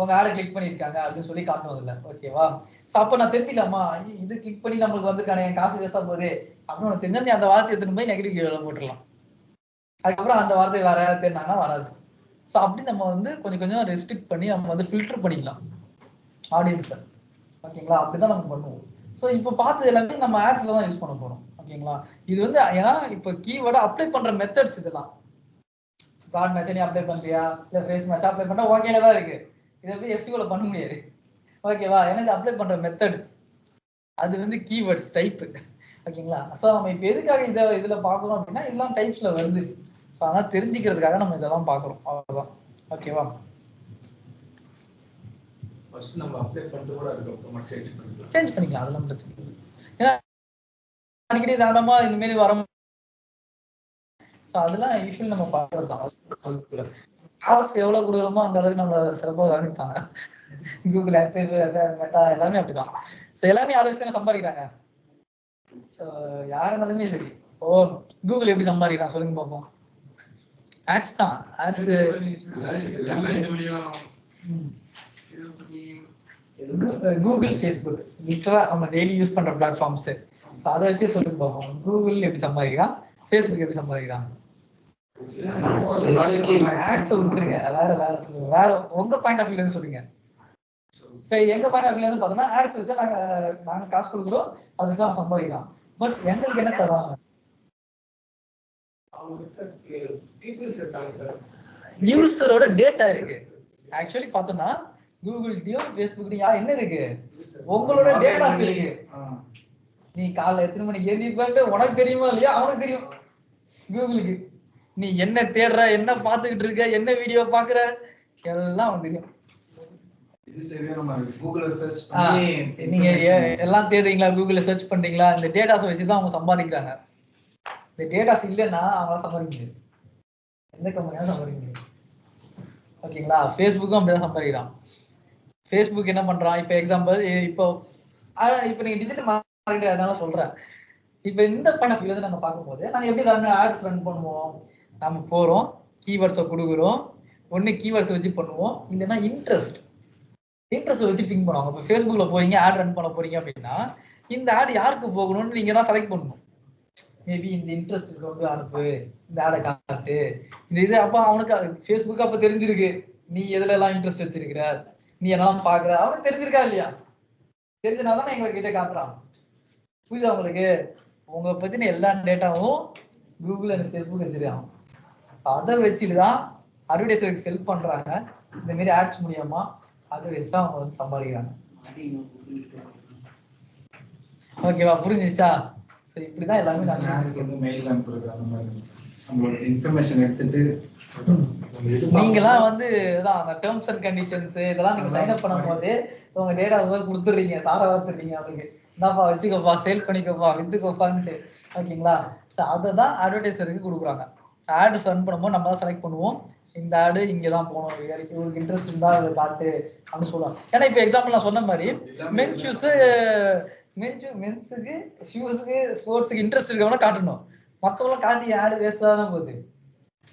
உங்க ஆடை கிளிக் பண்ணிருக்காங்க அப்படின்னு சொல்லி காட்டும் அதுல. ஓகேவா? ஸோ அப்போ நான் தெரிஞ்சிக்கலாமா, இது கிளிக் பண்ணி நம்மளுக்கு வந்திருக்கானே, என் காசு வேஸ்டா போகுது அப்படின்னு தெரிஞ்சா நீ அந்த வார்த்தை எடுத்துன்னு போய் நெகட்டிவ் கீவேர்ட்ல போட்டுடலாம். அதுக்கப்புறம் அந்த வார்த்தை வேற யாராவது தேடினாங்கன்னா வராது. ஸோ அப்படி நம்ம வந்து கொஞ்சம் கொஞ்சம் ரெஸ்ட்ரிக்ட் பண்ணி நம்ம வந்து ஃபில்டர் பண்ணிக்கலாம் ஆடியன்ஸை. ஓகேங்களா, அப்படிதான் நம்ம பண்ணுவோம். ஸோ இப்போ பார்த்தது எல்லாமே நம்ம ஆட்ஸ்ல தான் யூஸ் பண்ண போறோம். ஓகேங்களா, இது வந்து ஏன்னா இப்போ கீவேர்டை அப்ளை பண்ற மெத்தட்ஸ் இதெல்லாம். ப்ராட் மேட்ச் நீ அப்ளை பண்றியா, இல்லை ஃபேஸ் மேட்ச் அப்ளை பண்ணா ஓகேல தான் இருக்கு. இதை எப்படி எஸ்கியூல பண்ண முடியாது. ஓகேவா, ஏன்னா இது அப்ளை பண்ற மெத்தட் அது வந்து கீவேர்ட்ஸ் டைப்பு. ஓகேங்களா, ஸோ நம்ம இப்போ எதுக்காக இதில் பார்க்குறோம் அப்படின்னா இதெல்லாம் டைப்ஸ்ல வருது. ஸோ அதனால் தெரிஞ்சுக்கிறதுக்காக நம்ம இதெல்லாம் பார்க்குறோம், அவ்வளோதான். ஓகேவா, ஃபர்ஸ்ட் நம்ம அப்ளை பண்ணிட்டு கூட அதுக்கப்புறமா சேஞ்ச் பண்ணிக்கலாம். அதெல்லாம் பிரச்சனை இல்லை. ஏன்னா அடிக்கடி தாண்டமா இந்த மாதிரி வர, ஸோ அதெல்லாம் யூஸ்வலி நம்ம பார்க்கறது தான். காசு எவ்வளோ கொடுக்குறோமோ அந்த அளவுக்கு நம்ம சிறப்பாக கவனிப்பாங்க. கூகுள் ஆட்ஸ், மெட்டா எல்லாமே அப்படிதான். ஸோ எல்லாமே அதை வச்சு தானே சம்பாதிக்கிறாங்க. ஸோ யாருனாலுமே சரி. ஓ கூகுள் எப்படி சம்பாதிக்கிறான் சொல்லுங்க பார்ப்போம். ஆட்ஸ் தான். ஆட்ஸ் கூகுள், ஃபேஸ்புக் லிட்டரா நம்ம டெய்லி யூஸ் பண்ற பிளாட்ஃபார்ம்ஸ். அதை வச்சு சொல்லுங்க பார்ப்போம். கூகுள் எப்படி சம்பாதிக்கிறான், ஃபேஸ்புக் எப்படி சம்பாதிக்கிறான். ஆட்ஸ் விட்டுருங்க, வேற சொல்லுங்க. வேற உங்க பாயிண்ட் ஆஃப் வியூல இருந்து சொல்லுங்க. எங்க பாயிண்ட் ஆஃப் வியூல இருந்து பார்த்தோம்னா ஆட்ஸ் வச்சு நாங்க காசு கொடுக்குறோம், அது வச்சு அவன் சம்பாதிக்கிறான். பட் எங்களுக்கு என்ன தராங்க? யூசரோட டேட்டா இருக்கு. ஆக்சுவலி பார்த்தோம்னா கூகுள்லயும் ஃபேஸ்புக்லயும் என்ன இருக்கு? உங்களோட டேட்டாஸ் இருக்கு. நீ காலைல எத்தனை மணிக்கு எழுந்திரிப்பேன்ட்டு உனக்கு தெரியுமா இல்லையா? அவனுக்கு தெரியும் கூகுளுக்கு. நீ என்ன தேடுற, என்ன பார்த்துக்கிட்டு இருக்க, என்ன வீடியோ பாக்குற, எல்லாம் அவனுக்கு தெரியும். நீங்க எல்லாம் தேடுறீங்களா, கூகுள்ல சர்ச் பண்றீங்களா, இந்த டேட்டாஸ் வச்சுதான் அவங்க சம்பாதிக்கிறாங்க. இந்த டேட்டாஸ் இல்லைன்னா அவங்களால சம்பாதிக்க முடியாது. எந்த கம்பெனியாலும் சம்பாதிக்க முடியாது. ஓகேங்களா, ஃபேஸ்புக்கும் அப்படிதான் சம்பாதிக்கிறான். ஃபேஸ்புக் என்ன பண்றான்? இப்போ எக்ஸாம்பிள், இப்போ நீங்க டிஜிட்டல் மார்க்கெட்டிங் அதனால சொல்றேன். இப்போ இந்த பாயிண்ட் ஆஃப் வியூல நம்ம பார்க்கும்போது நாங்கள் எப்படி ஆட்ஸ் ரன் பண்ணுவோம்? நம்ம போறோம், கீவேர்ட்ஸை கொடுக்குறோம். ஒன்று கீவேர்ட்ஸ் வச்சு பண்ணுவோம், இல்லைன்னா இன்ட்ரெஸ்ட் வச்சு பிங் பண்ணுவாங்க. இப்போ ஃபேஸ்புக்ல போறீங்க, ஆட் ரன் பண்ண போறீங்க அப்படின்னா இந்த ஆட் யாருக்கு போகணும்னு நீங்க தான் செலக்ட் பண்ணணும். மேபி இந்த இன்ட்ரெஸ்ட் கொண்டு அனுப்பு, இந்த ஆடை காட்டு, இந்த இது. அப்போ அவனுக்கு ஃபேஸ்புக் அப்போ தெரிஞ்சிருக்கு நீ எதுல எல்லாம் இன்ட்ரெஸ்ட் வச்சிருக்கிற, நீ எல்லாம் பாக்குற. அவனுக்கு தெரிஞ்சிருக்கா இல்லையா? தெரிஞ்சனால்தான் எங்களை கிட்ட காட்டுறான். புரியுதா உங்களுக்கு? உங்களை பத்தின எல்லா டேட்டாவும் கூகுள் அண்ட் ஃபேஸ்புக் வச்சிருக்கான். அதை வச்சுட்டுதான் அட்வர்டைசருக்கு செல் பண்றாங்க. இந்த மாதிரி ஆட்ஸ் மூலியமா அதை வச்சுதான் அவங்க வந்து சம்பாதிக்கிறாங்க. ஓகேவா, புரிஞ்சிச்சா? ஸோ இப்படிதான் எல்லாமே மெயில் அனுப்புறது, அந்த மாதிரி நம்மளோட இன்ஃபர்மேஷன் எடுத்துட்டு நீங்களாம் வந்து அந்த டேர்ம்ஸ் அண்ட் கண்டிஷன்ஸ் இதெல்லாம் நீங்க சைன் அப் பண்ணும் போது உங்க டேட்டா கொடுத்துடுறீங்க, தாரா வாத்துறீங்க. அவனுக்கு இந்தாப்பா வச்சுக்கோப்பா, சேல் பண்ணிக்கோப்பா, வித்துக்கோப்பான்ட்டு. ஓகேங்களா, ஸோ அதை தான் அட்வர்டைசருக்கு கொடுக்குறாங்க. ஆட்ஸ் ரன் பண்ணும்போது நம்ம தான் செலக்ட் பண்ணுவோம், இந்த ஆடு இங்கே தான் போகணும், இவருக்கு இன்ட்ரெஸ்ட் இருந்தா அதை காட்டு அப்படின்னு சொல்லுவாங்க. ஏன்னா இப்போ எக்ஸாம்பிள் நான் சொன்ன மாதிரி மென் ஷூஸு, மென்ஸுக்கு ஷூஸுக்கு ஸ்போர்ட்ஸுக்கு இன்ட்ரெஸ்ட் இருக்கவனா காட்டணும். மற்றவங்களாம் காட்டி ஆடு வேஸ்ட்டாக தானே போகுது.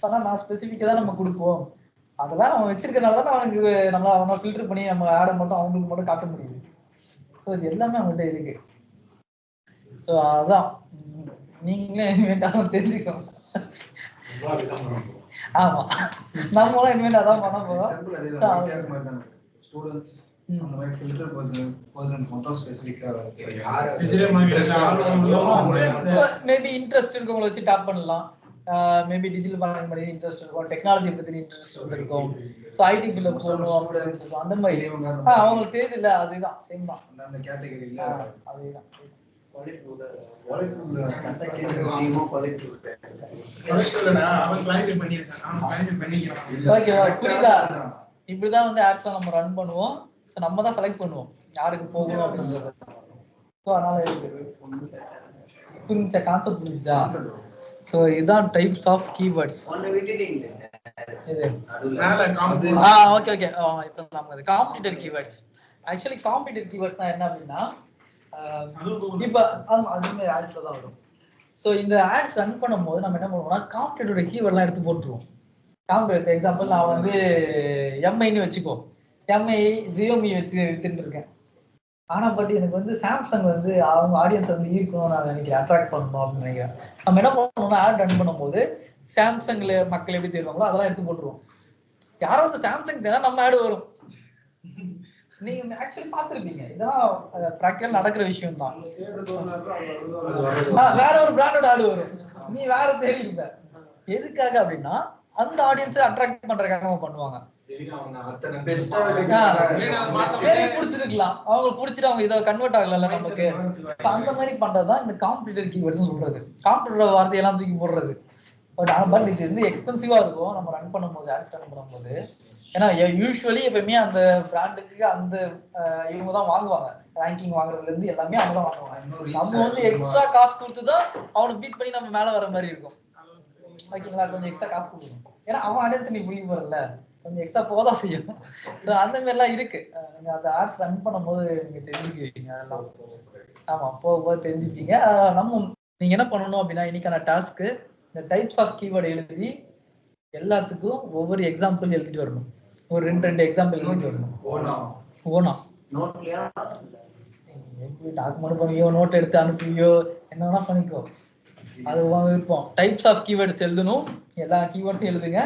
ஆனால் நான் ஸ்பெசிஃபிக்காக தான் நம்ம கொடுப்போம். அதெல்லாம் அவன் வச்சிருக்கனால தான் அவனுக்கு அவனால் ஃபில்டர் பண்ணி நம்ம ஆடை மட்டும் அவங்களுக்கு மட்டும் காட்ட முடியுது. ஸோ இது எல்லாமே அவங்கள்ட்ட இருக்கு. ஸோ அதான் நீங்களே வேண்டாம் தெரிஞ்சுக்கணும். ஆமா, நம்மளாம் இனிமேல் அதான் பண்ண போறோம். ஸ்டூடெண்ட்ஸ் அந்த மாதிரி ஃபில்டர் பர்சன் மட்டும் ஸ்பெசிஃபிக்கா மேபி இன்ட்ரெஸ்ட் இருக்கவங்கள வச்சு டாப் பண்ணலாம். மேபி டிஜிட்டல் மார்க்கெட்டிங் பண்ணி இன்ட்ரெஸ்ட் இருக்கும், டெக்னாலஜி பத்தி இன்ட்ரெஸ்ட் இருக்கும், ஸோ ஐடி ஃபீல்ட்ல போகணும் அந்த மாதிரி அவங்களுக்கு தெரியுது இல்ல. அதுதான் சேம் தான் அந்த கேட்டகரியில. அதேதான். ஓகேவா, புரியுதா? இப்படிதான் வந்து ஆட்ஸ்லாம் நம்ம ரன் பண்ணுவோம். ஸோ நம்ம தான் செலக்ட் பண்ணுவோம் யாருக்கு போகணும் அப்படின்றது. ஸோ அதனால புரிஞ்சா கான்செப்ட் புரிஞ்சுச்சா? ஸோ இதுதான் types of keywords. Okay okay. இப்போ நம்ம competitor keywords. Actually competitor keywords தான் என்ன அப்படின்னா, இப்போ அதுவுமே ஆட்ஸ்ல தான் வரும். ஸோ இந்த ஆட்ஸ் ரன் பண்ணும்போது நம்ம என்ன பண்ணுவோம்னா காம்படிட்டரோட கீவேர்ட்லாம் எடுத்து போட்டுருவோம். காம்படிட்டர் எக்ஸாம்பிள் நான் வந்து எம்ஐன்னு வச்சுக்கோ, எம்ஐ ஜியோமி வச்சு வித்துட்டு இருக்கேன். ஆனா பட் எனக்கு வந்து சாம்சங் வந்து அவங்க ஆடியன்ஸ் வந்து ஈர்க்கணும்னு நான் நினைக்கிறேன், அட்ராக்ட் பண்ணணும் அப்படின்னு நினைக்கிறேன். நம்ம என்ன பண்ணணும்னா ஆட் ரன் பண்ணும்போது சாம்சங்ல மக்கள் எப்படி தேடுவாங்களோ அதெல்லாம் எடுத்து போட்டுருவோம். யாராவது சாம்சங் தேனா நம்ம ஆடு வரும். நீங்க ஆக்சுவலி பாத்துருப்பீங்க, இதெல்லாம் பிராக்டிகல் நடக்கிற விஷயம் தான். வேற ஒரு பிராண்டோட ஆடு வரும், நீ வேற தேடி இருப்ப. எதுக்காக அப்படின்னா அந்த ஆடியன்ஸை அட்ராக்ட் பண்றதுக்காக நம்ம பண்ணுவாங்க. பிடிச்சிருக்கலாம், அவங்களுக்கு பிடிச்சிட்டு அவங்க இதை கன்வெர்ட் ஆகல நமக்கு. அந்த மாதிரி பண்றதுதான் இந்த காம்படிட்டர் கீவேர்ட்ஸ் சொல்றது. காம்படிட்டர் வார்த்தையெல்லாம் தூக்கி போடுறது. பட் இது வந்து எக்ஸ்பென்சிவா இருக்கும் நம்ம ரன் பண்ணும்போது, ஆட்ஸ் ரன் பண்ணும்போது. ஏன்னா யூஸ்வலி எப்பவுமே அந்த பிராண்டுக்கு அந்த இவங்க தான் வாங்குவாங்க, ரேங்கிங் வாங்குறதுல இருந்து எல்லாமே அவங்க தான் வாங்குவாங்க. நம்ம வந்து எக்ஸ்ட்ரா காசு கொடுத்துதான் அவனை பீட் பண்ணி நம்ம மேல வர மாதிரி இருக்கும். ஓகேங்களா, கொஞ்சம் எக்ஸ்ட்ரா காசு கொடுக்கணும். ஏன்னா அவன் ஆடியன்ஸ் நீ புரிய போறல, கொஞ்சம் எக்ஸ்ட்ரா போதான் செய்யும். ஸோ அந்த மாதிரிலாம் இருக்கு. நீங்க அந்த ஆட்ஸ் ரன் பண்ணும்போது நீங்க தெரிஞ்சுக்குவீங்க அதெல்லாம். ஆமா, போக தெரிஞ்சுப்பீங்க. நம்ம நீங்க என்ன பண்ணணும் அப்படின்னா, இன்னைக்கான டாஸ்க்கு இந்த டைப்ஸ் ஆஃப் கீவேர்டு எழுதி எல்லாத்துக்கும் ஒவ்வொரு எக்ஸாம்பிள் எழுதிட்டு வரணும். ஒரு 2 எக்ஸாம்பிள் எழுதிட்டு வரணும். ஓனா டாக்குமெண்ட் பண்ணியோ, நோட் எடுத்து அனுப்பியோ, என்ன வேணா பண்ணிக்கோ, அது விருப்பம். டைப்ஸ் ஆஃப் கீவேர்ட்ஸ் எழுதணும், எல்லா கீவேர்ட்ஸும் எழுதுங்க.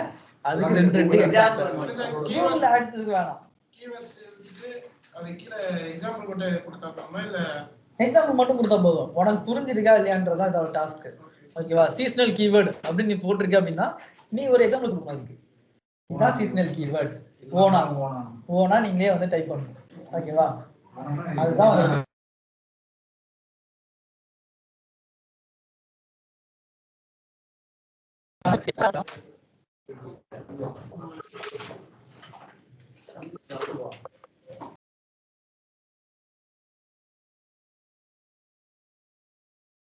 அதுக்கு 2 எக்ஸாம்பிள். கூகுள் ஆட்ஸ்க்கு வேணாம், எக்ஸாம்பிள் மட்டும் கொடுத்தா போதும். உனக்கு புரிஞ்சிருக்கா இல்லையான்றதான் இதோட டாஸ்க். ஓகேவா, சீசனல் கீவேர்டு அப்படின்னு நீ போட்டிருக்க அப்படின்னா நீ ஒரு எக்ஸாம்பிள் கொடுக்கணும். அதுக்கு இதுதான் சீசனல் கீவேர்டு. ஓனா நீங்களே வந்து டைப் பண்ணணும். ஓகேவா, அதுதான் உங்களுக்கு